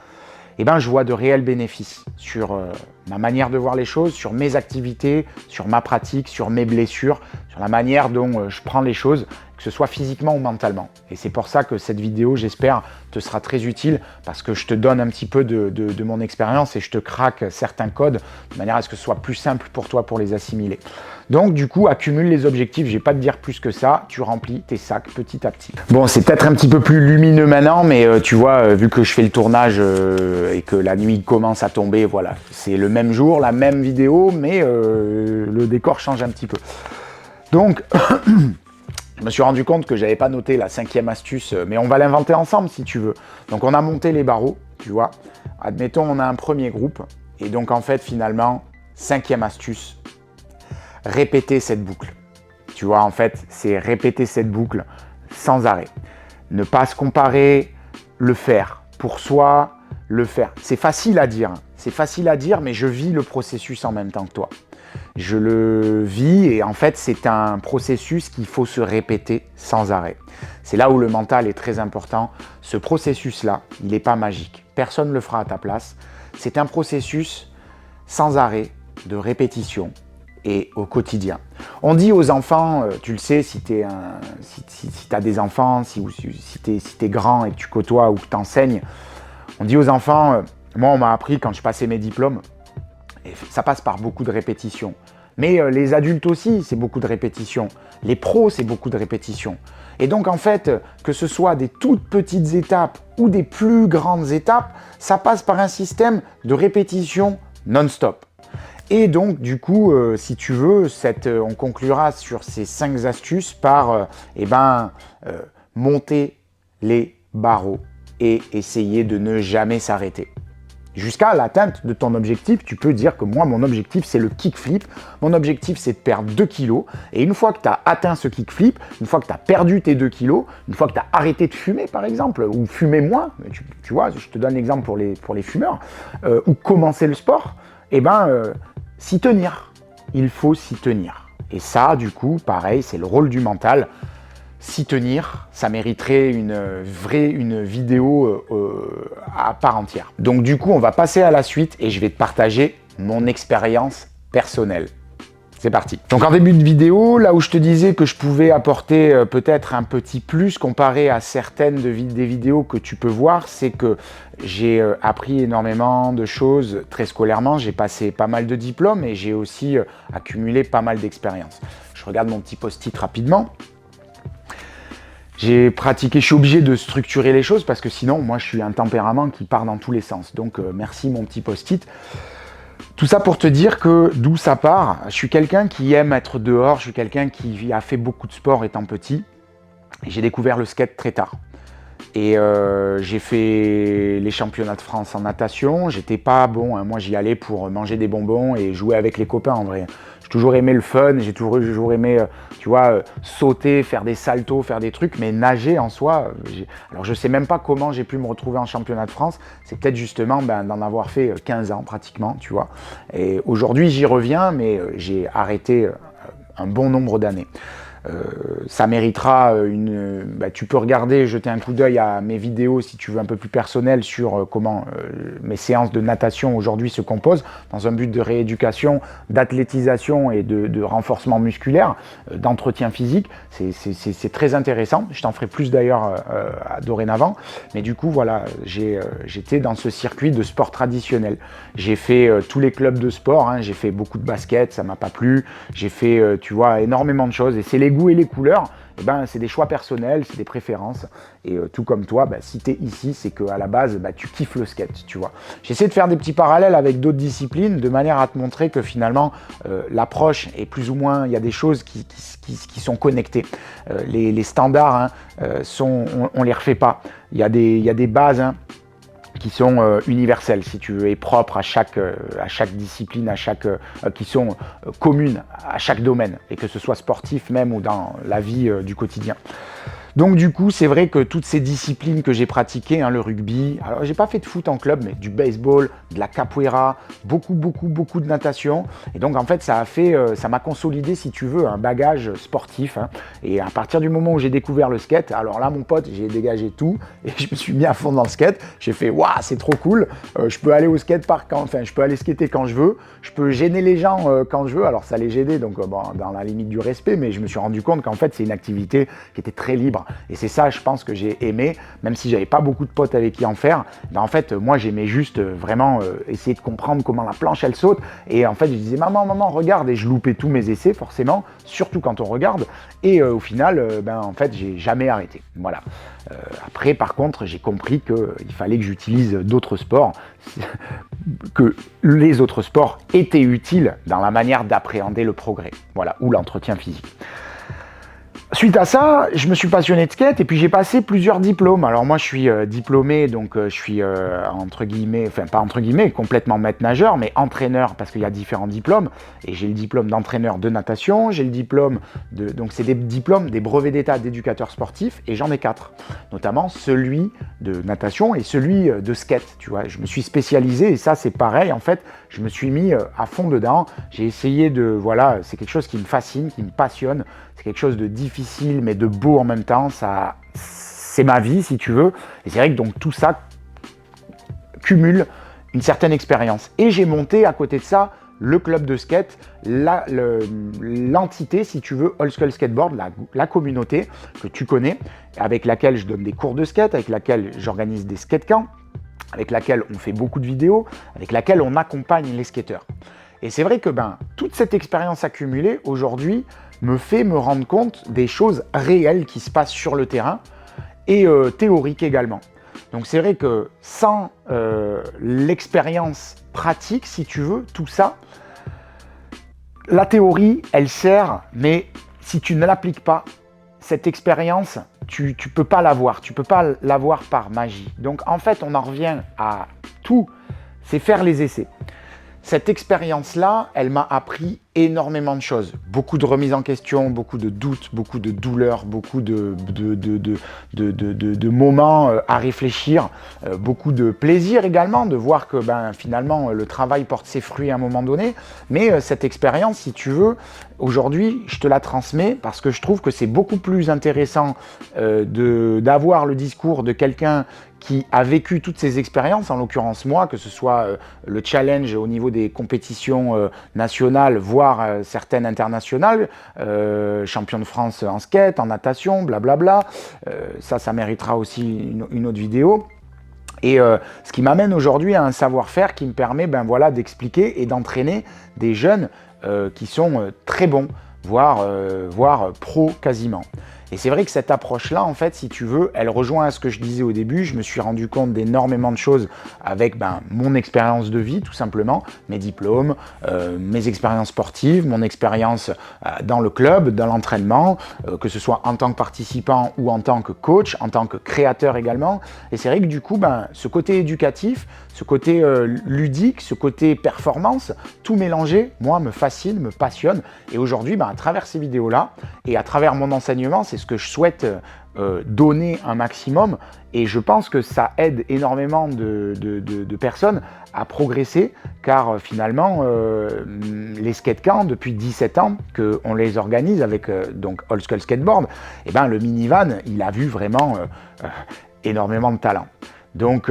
et ben je vois de réels bénéfices sur ma manière de voir les choses, sur mes activités, sur ma pratique, sur mes blessures, sur la manière dont je prends les choses, que ce soit physiquement ou mentalement. Et c'est pour ça que cette vidéo, j'espère, te sera très utile, parce que je te donne un petit peu de mon expérience et je te craque certains codes, de manière à ce que ce soit plus simple pour toi pour les assimiler. Donc du coup, accumule les objectifs, je ne vais pas te dire plus que ça, tu remplis tes sacs petit à petit. Bon, c'est peut-être un petit peu plus lumineux maintenant, mais tu vois, vu que je fais le tournage et que la nuit commence à tomber, voilà, c'est le même jour, la même vidéo, mais le décor change un petit peu. Donc, je me suis rendu compte que je n'avais pas noté la cinquième astuce, mais on va l'inventer ensemble si tu veux. Donc on a monté les barreaux, tu vois. Admettons, on a un premier groupe, et donc en fait, finalement, cinquième astuce, répéter cette boucle. Tu vois, en fait, c'est répéter cette boucle sans arrêt. Ne pas se comparer, le faire. Pour soi, le faire. C'est facile à dire, mais je vis le processus en même temps que toi. Je le vis et en fait, c'est un processus qu'il faut se répéter sans arrêt. C'est là où le mental est très important. Ce processus-là, il n'est pas magique. Personne ne le fera à ta place. C'est un processus sans arrêt de répétition et au quotidien. On dit aux enfants, tu le sais, si tu as des enfants, si tu es grand et que tu côtoies ou que tu enseignes, on dit aux enfants, moi on m'a appris quand je passais mes diplômes, et ça passe par beaucoup de répétitions. Mais les adultes aussi, c'est beaucoup de répétitions. Les pros, c'est beaucoup de répétitions. Et donc en fait, que ce soit des toutes petites étapes ou des plus grandes étapes, ça passe par un système de répétition non-stop. Et donc, du coup, si tu veux, on conclura sur ces 5 astuces par monter les barreaux et essayer de ne jamais s'arrêter. Jusqu'à l'atteinte de ton objectif, tu peux dire que moi, mon objectif, c'est le kickflip. Mon objectif, c'est de perdre 2 kilos. Et une fois que tu as atteint ce kickflip, une fois que tu as perdu tes 2 kilos, une fois que tu as arrêté de fumer, par exemple, ou fumer moins, tu vois, je te donne l'exemple pour les fumeurs, ou commencer le sport, s'y tenir. Il faut s'y tenir. Et ça, du coup, pareil, c'est le rôle du mental. S'y tenir, ça mériterait une vidéo à part entière. Donc du coup, on va passer à la suite et je vais te partager mon expérience personnelle. C'est parti. Donc en début de vidéo, là où je te disais que je pouvais apporter peut-être un petit plus comparé à certaines des vidéos que tu peux voir, c'est que j'ai appris énormément de choses très scolairement. J'ai passé pas mal de diplômes et j'ai aussi accumulé pas mal d'expériences. Je regarde mon petit post-it rapidement. J'ai pratiqué, je suis obligé de structurer les choses parce que sinon, moi, je suis un tempérament qui part dans tous les sens. Donc, merci mon petit post-it. Tout ça pour te dire que d'où ça part, je suis quelqu'un qui aime être dehors, je suis quelqu'un qui a fait beaucoup de sport étant petit. Et j'ai découvert le skate très tard. Et j'ai fait les championnats de France en natation. J'étais pas bon, hein. Moi j'y allais pour manger des bonbons et jouer avec les copains en vrai. J'ai toujours aimé le fun, j'ai toujours aimé, tu vois, sauter, faire des saltos, faire des trucs, mais nager en soi, alors je sais même pas comment j'ai pu me retrouver en championnat de France. C'est peut-être justement d'en avoir fait 15 ans pratiquement, tu vois. Et aujourd'hui j'y reviens, mais j'ai arrêté un bon nombre d'années. Ça méritera tu peux regarder, jeter un coup d'œil à mes vidéos si tu veux un peu plus personnel sur comment mes séances de natation aujourd'hui se composent dans un but de rééducation, d'athlétisation et de renforcement musculaire, d'entretien physique. C'est très intéressant. Je t'en ferai plus d'ailleurs dorénavant. Mais du coup, voilà, j'étais dans ce circuit de sport traditionnel. J'ai fait tous les clubs de sport. Hein. J'ai fait beaucoup de basket, ça m'a pas plu. J'ai fait, tu vois, énormément de choses. Et c'est les goûts et les couleurs, eh ben, c'est des choix personnels, c'est des préférences. Et tout comme toi, si tu es ici, c'est qu'à la base, tu kiffes le skate, tu vois. J'essaie de faire des petits parallèles avec d'autres disciplines de manière à te montrer que finalement, l'approche est plus ou moins, il y a des choses qui sont connectées. Les standards, on les refait pas. Il y a des bases, qui sont universelles, si tu veux, et propres à chaque discipline, qui sont communes à chaque domaine, et que ce soit sportif même ou dans la vie du quotidien. Donc du coup, c'est vrai que toutes ces disciplines que j'ai pratiquées, le rugby, alors j'ai pas fait de foot en club, mais du baseball, de la capoeira, beaucoup de natation. Et donc en fait, ça m'a consolidé, si tu veux, un bagage sportif. Et à partir du moment où j'ai découvert le skate, alors là, mon pote, j'ai dégagé tout et je me suis mis à fond dans le skate. J'ai fait, waouh, c'est trop cool. Je peux aller au skatepark, je peux aller skater quand je veux. Je peux gêner les gens quand je veux. Alors ça les gênait, donc dans la limite du respect, mais je me suis rendu compte qu'en fait, c'est une activité qui était très libre. Et c'est ça, je pense, que j'ai aimé, même si j'avais pas beaucoup de potes avec qui en faire. En fait, moi, j'aimais juste vraiment essayer de comprendre comment la planche, elle saute. Et en fait, je disais, maman, regarde. Et je loupais tous mes essais, forcément, surtout quand on regarde. Et au final, en fait, j'ai jamais arrêté. Voilà. Après, par contre, j'ai compris qu'il fallait que j'utilise d'autres sports, que les autres sports étaient utiles dans la manière d'appréhender le progrès, voilà, ou l'entretien physique. Suite à ça, je me suis passionné de skate et puis j'ai passé plusieurs diplômes. Alors moi je suis diplômé, donc je suis entre guillemets, enfin pas entre guillemets, complètement maître nageur, mais entraîneur parce qu'il y a différents diplômes. Et j'ai le diplôme d'entraîneur de natation, j'ai le diplôme donc c'est des diplômes, des brevets d'état d'éducateur sportif et j'en ai 4. Notamment celui de natation et celui de skate, tu vois. Je me suis spécialisé et ça c'est pareil en fait, je me suis mis à fond dedans. J'ai essayé voilà, c'est quelque chose qui me fascine, qui me passionne. C'est quelque chose de difficile, mais de beau en même temps. C'est ma vie, si tu veux. Et c'est vrai que donc tout ça cumule une certaine expérience. Et j'ai monté à côté de ça le club de skate, l'entité, si tu veux, Old School Skateboard, la communauté que tu connais, avec laquelle je donne des cours de skate, avec laquelle j'organise des skate camps, avec laquelle on fait beaucoup de vidéos, avec laquelle on accompagne les skateurs. Et c'est vrai que toute cette expérience accumulée, aujourd'hui, me fait me rendre compte des choses réelles qui se passent sur le terrain et théoriques également. Donc c'est vrai que sans l'expérience pratique, si tu veux, tout ça, la théorie, elle sert, mais si tu ne l'appliques pas, cette expérience, tu ne peux pas l'avoir. Tu ne peux pas l'avoir par magie. Donc en fait, on en revient à tout, c'est faire les essais. Cette expérience-là, elle m'a appris énormément de choses. Beaucoup de remises en question, beaucoup de doutes, beaucoup de douleurs, beaucoup de moments à réfléchir, beaucoup de plaisir également de voir que finalement le travail porte ses fruits à un moment donné. Mais cette expérience, si tu veux, aujourd'hui, je te la transmets parce que je trouve que c'est beaucoup plus intéressant d'avoir le discours de quelqu'un qui a vécu toutes ces expériences, en l'occurrence moi, que ce soit le challenge au niveau des compétitions nationales, voire certaines internationales, champion de France en skate, en natation, blablabla, ça méritera aussi une autre vidéo. Et ce qui m'amène aujourd'hui à un savoir-faire qui me permet d'expliquer et d'entraîner des jeunes qui sont très bons, voire pro quasiment. Et c'est vrai que cette approche-là, en fait, si tu veux, elle rejoint à ce que je disais au début. Je me suis rendu compte d'énormément de choses avec mon expérience de vie, tout simplement, mes diplômes, mes expériences sportives, mon expérience dans le club, dans l'entraînement, que ce soit en tant que participant ou en tant que coach, en tant que créateur également. Et c'est vrai que du coup, ce côté éducatif, ce côté ludique, ce côté performance, tout mélangé, moi, me fascine, me passionne. Et aujourd'hui, à travers ces vidéos-là et à travers mon enseignement, c'est ce que je souhaite donner un maximum. Et je pense que ça aide énormément de personnes à progresser, car finalement, les skate camps, depuis 17 ans qu'on les organise avec donc Old School Skateboard, le minivan, il a vu vraiment énormément de talent. Donc,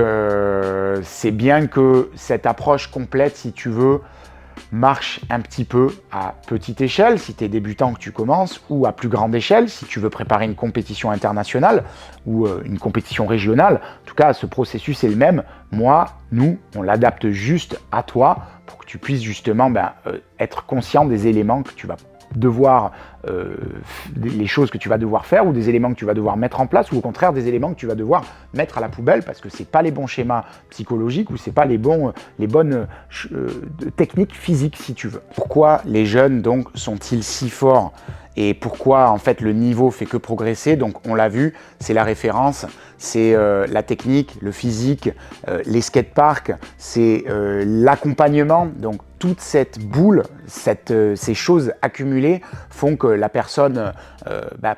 c'est bien que cette approche complète, si tu veux, marche un petit peu à petite échelle, si tu es débutant que tu commences, ou à plus grande échelle, si tu veux préparer une compétition internationale ou une compétition régionale. En tout cas, ce processus est le même. Moi, nous, on l'adapte juste à toi pour que tu puisses justement être conscient des éléments que tu vas devoir, les choses que tu vas devoir faire, ou des éléments que tu vas devoir mettre en place, ou au contraire des éléments que tu vas devoir mettre à la poubelle parce que c'est pas les bons schémas psychologiques ou c'est pas les bonnes techniques physiques, si tu veux. Pourquoi les jeunes donc sont-ils si forts et pourquoi en fait le niveau fait que progresser? Donc on l'a vu, c'est la référence, c'est la technique, le physique, les skateparks, c'est l'accompagnement. Donc toute cette boule, ces choses accumulées font que la personne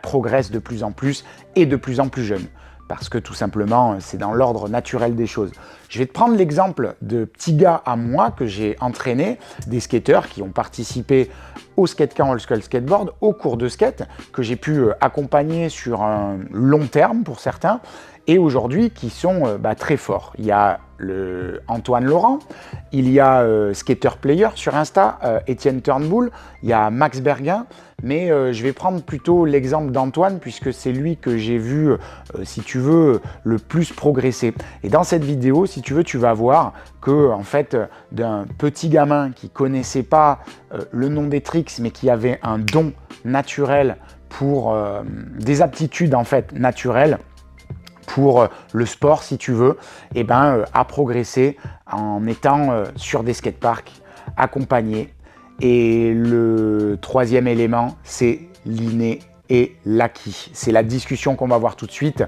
progresse de plus en plus et de plus en plus jeune. Parce que tout simplement, c'est dans l'ordre naturel des choses. Je vais te prendre l'exemple de petits gars à moi que j'ai entraînés, des skateurs qui ont participé au skate camp Old School Skateboard, au cours de skate, que j'ai pu accompagner sur un long terme pour certains, et aujourd'hui qui sont très forts. Il y a Antoine Laurent, il y a Skater Player sur Insta, Étienne Turnbull, il y a Max Berguin, mais je vais prendre plutôt l'exemple d'Antoine puisque c'est lui que j'ai vu, si tu veux, le plus progresser. Et dans cette vidéo, si tu veux, tu vas voir que en fait, d'un petit gamin qui connaissait pas le nom des tricks, mais qui avait un don naturel pour des aptitudes en fait naturelles, pour le sport, si tu veux, à progresser en étant sur des skateparks, accompagné. Et le troisième élément, c'est l'inné et l'acquis. C'est la discussion qu'on va voir tout de suite.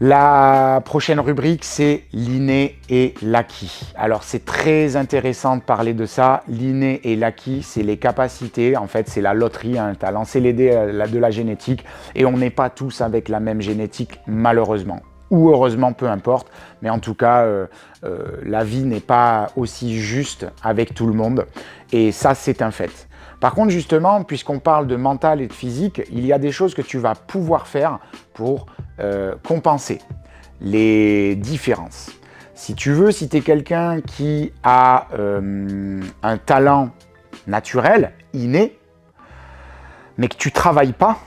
La prochaine rubrique, c'est l'inné et l'acquis. Alors, c'est très intéressant de parler de ça. L'inné et l'acquis, c'est les capacités. En fait, c'est la loterie. Tu as lancé les dés de la génétique et on n'est pas tous avec la même génétique, malheureusement. Ou heureusement, peu importe. Mais en tout cas, la vie n'est pas aussi juste avec tout le monde. Et ça, c'est un fait. Par contre, justement, puisqu'on parle de mental et de physique, il y a des choses que tu vas pouvoir faire pour compenser les différences. Si tu veux, si tu es quelqu'un qui a un talent naturel, inné, mais que tu ne travailles pas,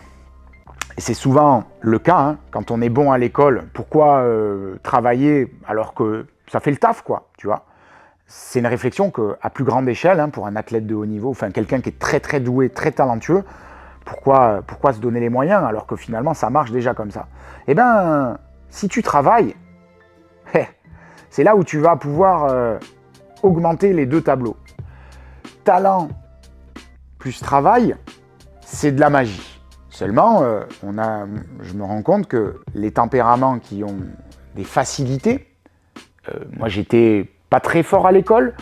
et c'est souvent le cas, quand on est bon à l'école, pourquoi travailler alors que ça fait le taf, quoi, tu vois? C'est une réflexion qu'à plus grande échelle, pour un athlète de haut niveau, enfin quelqu'un qui est très très doué, très talentueux, pourquoi se donner les moyens alors que finalement ça marche déjà comme ça? Eh bien, si tu travailles, c'est là où tu vas pouvoir augmenter les deux tableaux. Talent plus travail, c'est de la magie. Seulement, je me rends compte que les tempéraments qui ont des facilités, moi j'étais pas très fort à l'école,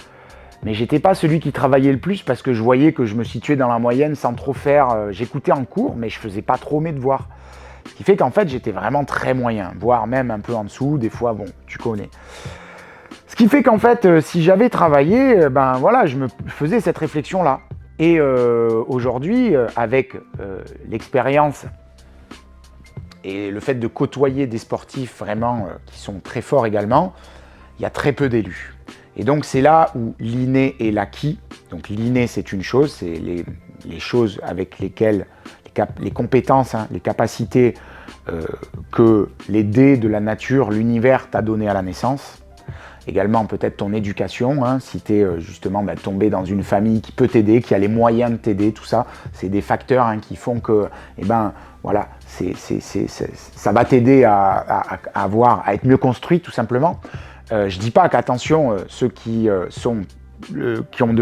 mais j'étais pas celui qui travaillait le plus parce que je voyais que je me situais dans la moyenne sans trop faire. J'écoutais en cours, mais je faisais pas trop mes devoirs. Ce qui fait qu'en fait, j'étais vraiment très moyen, voire même un peu en dessous. Des fois, bon, tu connais. Ce qui fait qu'en fait, si j'avais travaillé, je me faisais cette réflexion-là. Et aujourd'hui, avec l'expérience et le fait de côtoyer des sportifs vraiment qui sont très forts également, il y a très peu d'élus. Et donc c'est là où l'inné et l'acquis, donc l'inné c'est une chose, c'est les choses avec lesquelles, les compétences, les capacités que les dés de la nature, l'univers t'a donné à la naissance. également peut-être ton éducation, hein, si tu es justement tombé dans une famille qui peut t'aider, qui a les moyens de t'aider, tout ça, c'est des facteurs hein, qui font que, voilà, ça va t'aider à être mieux construit tout simplement. Je dis pas qu'attention, ceux qui ont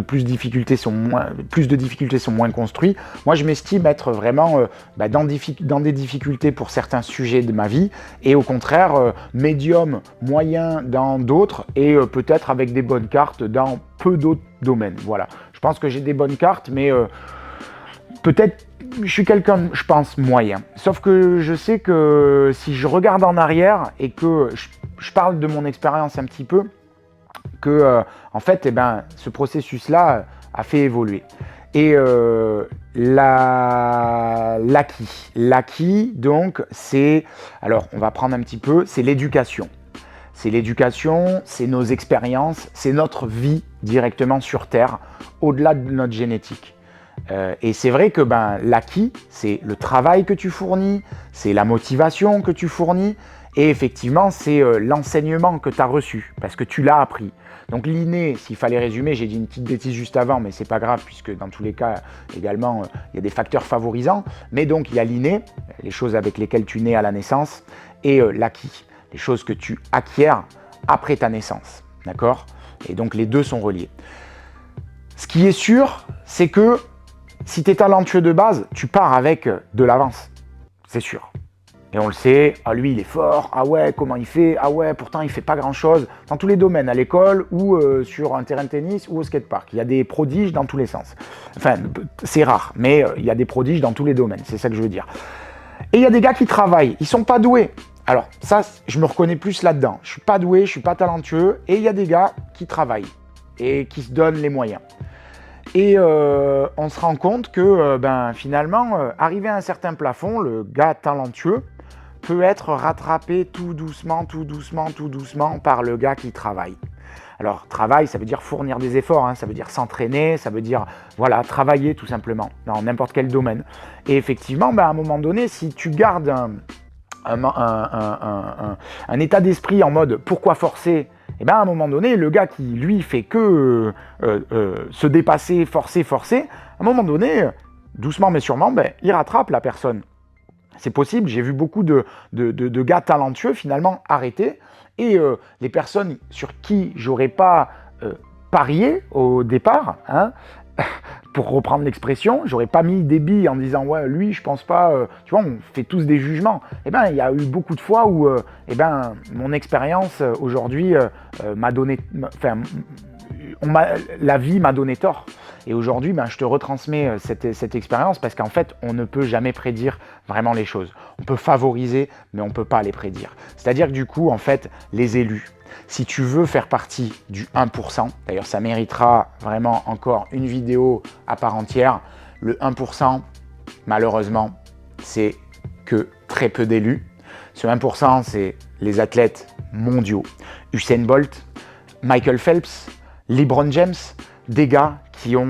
plus de difficultés sont moins construits. Moi, je m'estime être vraiment dans des difficultés pour certains sujets de ma vie et au contraire, médium, moyen dans d'autres et peut-être avec des bonnes cartes dans peu d'autres domaines. Voilà. Je pense que j'ai des bonnes cartes, mais peut-être je suis quelqu'un, je pense, moyen. Sauf que je sais que si je regarde en arrière et que je parle de mon expérience un petit peu, que en fait, ce processus-là a fait évoluer. Et l'acquis, donc, c'est, alors on va prendre un petit peu, c'est l'éducation. C'est l'éducation, c'est nos expériences, c'est notre vie directement sur Terre, au-delà de notre génétique. Et c'est vrai que l'acquis, c'est le travail que tu fournis, c'est la motivation que tu fournis, et effectivement, c'est l'enseignement que tu as reçu, parce que tu l'as appris. Donc l'inné, s'il fallait résumer, j'ai dit une petite bêtise juste avant, mais c'est pas grave, puisque dans tous les cas, également, il y a des facteurs favorisants. Mais donc, il y a l'inné, les choses avec lesquelles tu nais à la naissance, et l'acquis, les choses que tu acquiers après ta naissance. D'accord ? Et donc, les deux sont reliés. Ce qui est sûr, c'est que si tu es talentueux de base, tu pars avec de l'avance. C'est sûr. Et on le sait, ah lui il est fort, ah ouais comment il fait, ah ouais pourtant il fait pas grand chose dans tous les domaines, à l'école ou sur un terrain de tennis ou au skatepark. Il y a des prodiges dans tous les sens. Enfin c'est rare, mais il y a des prodiges dans tous les domaines, c'est ça que je veux dire. Et il y a des gars qui travaillent, ils sont pas doués. Alors ça, je me reconnais plus là-dedans. Je suis pas doué, je suis pas talentueux, et il y a des gars qui travaillent et qui se donnent les moyens. Et on se rend compte que finalement, arrivé à un certain plafond, le gars talentueux peut être rattrapé tout doucement par le gars qui travaille. Alors, travail, ça veut dire fournir des efforts, hein, ça veut dire s'entraîner, ça veut dire voilà, travailler tout simplement, dans n'importe quel domaine. Et effectivement, à un moment donné, si tu gardes un état d'esprit en mode « pourquoi forcer ?» et à un moment donné, le gars qui, lui, fait que se dépasser, forcer, à un moment donné, doucement mais sûrement, il rattrape la personne. C'est possible, j'ai vu beaucoup de gars talentueux finalement arrêter, et les personnes sur qui j'aurais pas parié au départ, hein, pour reprendre l'expression, j'aurais pas mis des billes en disant ouais lui je pense pas, tu vois, on fait tous des jugements. Il y a eu beaucoup de fois où mon expérience aujourd'hui m'a donné, la vie m'a donné tort. Et aujourd'hui, je te retransmets cette expérience parce qu'en fait, on ne peut jamais prédire vraiment les choses. On peut favoriser, mais on ne peut pas les prédire. C'est-à-dire que du coup, en fait, les élus, si tu veux faire partie du 1%, d'ailleurs, ça méritera vraiment encore une vidéo à part entière, le 1%, malheureusement, c'est que très peu d'élus. Ce 1%, c'est les athlètes mondiaux. Usain Bolt, Michael Phelps, LeBron James, des gars qui ont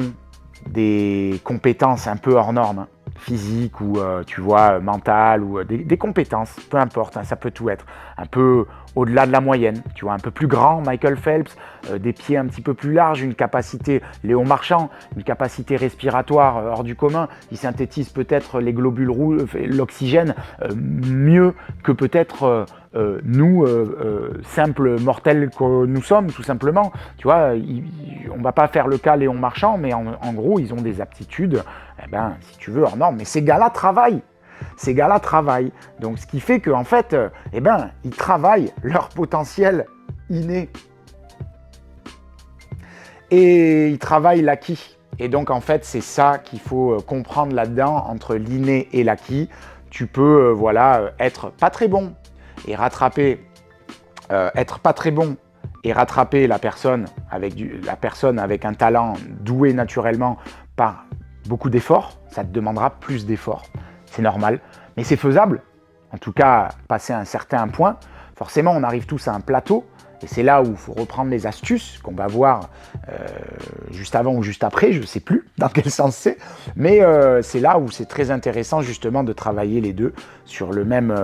des compétences un peu hors normes, physiques ou tu vois, mentales, ou des compétences, peu importe, hein, ça peut tout être, un peu au-delà de la moyenne, tu vois, un peu plus grand, Michael Phelps, des pieds un petit peu plus larges, une capacité, Léon Marchand, une capacité respiratoire hors du commun, il synthétise peut-être les globules rouges, l'oxygène mieux que peut-être nous, simples mortels que nous sommes, tout simplement. Tu vois, on va pas faire le cas Léon Marchand, mais en gros, ils ont des aptitudes, si tu veux, hors normes. Mais ces gars-là travaillent. Ces gars-là travaillent. Donc, ce qui fait qu'en fait, ils travaillent leur potentiel inné. Et ils travaillent l'acquis. Et donc, en fait, c'est ça qu'il faut comprendre là-dedans, entre l'inné et l'acquis. Tu peux, être pas très bon et rattraper, la personne avec un talent doué naturellement par beaucoup d'efforts. Ça te demandera plus d'efforts. C'est normal, mais c'est faisable. En tout cas, passer à un certain point, forcément, on arrive tous à un plateau Et c'est là où il faut reprendre les astuces qu'on va voir juste avant ou juste après, je ne sais plus dans quel sens c'est, mais c'est là où c'est très intéressant justement de travailler les deux sur le même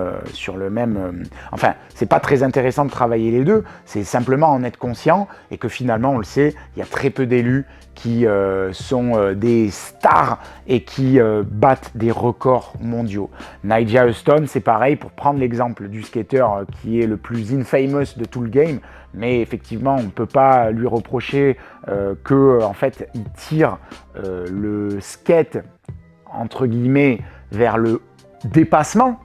enfin, c'est pas très intéressant de travailler les deux, c'est simplement en être conscient et que finalement, on le sait, il y a très peu d'élus qui sont des stars et qui battent des records mondiaux. Nyjah Huston, c'est pareil, pour prendre l'exemple du skater qui est le plus infamous de tout le game, mais effectivement, on ne peut pas lui reprocher que en fait, il tire le skate, entre guillemets, vers le dépassement,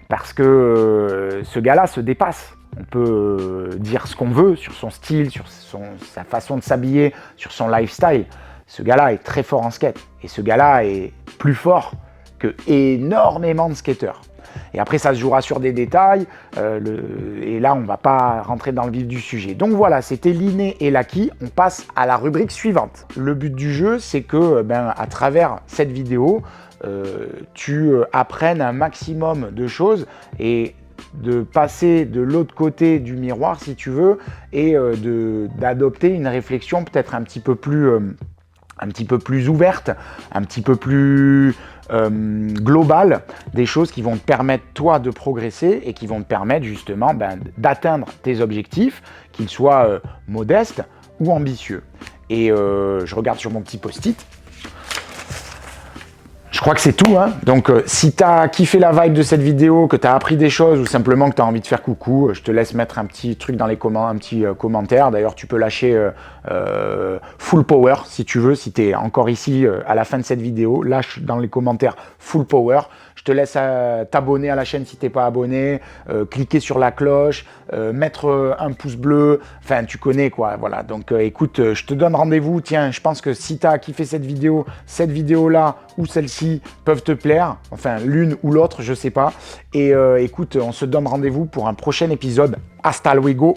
parce que ce gars-là se dépasse. On peut dire ce qu'on veut sur son style, sur sa façon de s'habiller, sur son lifestyle. Ce gars-là est très fort en skate. Et ce gars-là est plus fort que énormément de skateurs. Et après, ça se jouera sur des détails. Et là, on ne va pas rentrer dans le vif du sujet. Donc voilà, c'était l'inné et l'acquis. On passe à la rubrique suivante. Le but du jeu, c'est que, à travers cette vidéo, tu apprennes un maximum de choses et de passer de l'autre côté du miroir, si tu veux, et d'adopter une réflexion peut-être un petit peu plus ouverte, un petit peu plus globale, des choses qui vont te permettre, toi, de progresser et qui vont te permettre justement d'atteindre tes objectifs, qu'ils soient modestes ou ambitieux. Et je regarde sur mon petit post-it. Je crois que c'est tout, hein. Donc si tu as kiffé la vibe de cette vidéo, que tu as appris des choses ou simplement que tu as envie de faire coucou, je te laisse mettre un petit truc dans les commentaires, un petit commentaire. D'ailleurs, tu peux lâcher full power si tu veux, si tu es encore ici à la fin de cette vidéo, lâche dans les commentaires full power. Je te laisse t'abonner à la chaîne si tu n'es pas abonné, cliquer sur la cloche, mettre un pouce bleu, enfin tu connais quoi, voilà. Donc écoute, je te donne rendez-vous, tiens, je pense que si tu as kiffé cette vidéo-là ou celle-ci peuvent te plaire, enfin l'une ou l'autre, je sais pas. Et écoute, on se donne rendez-vous pour un prochain épisode. Hasta luego!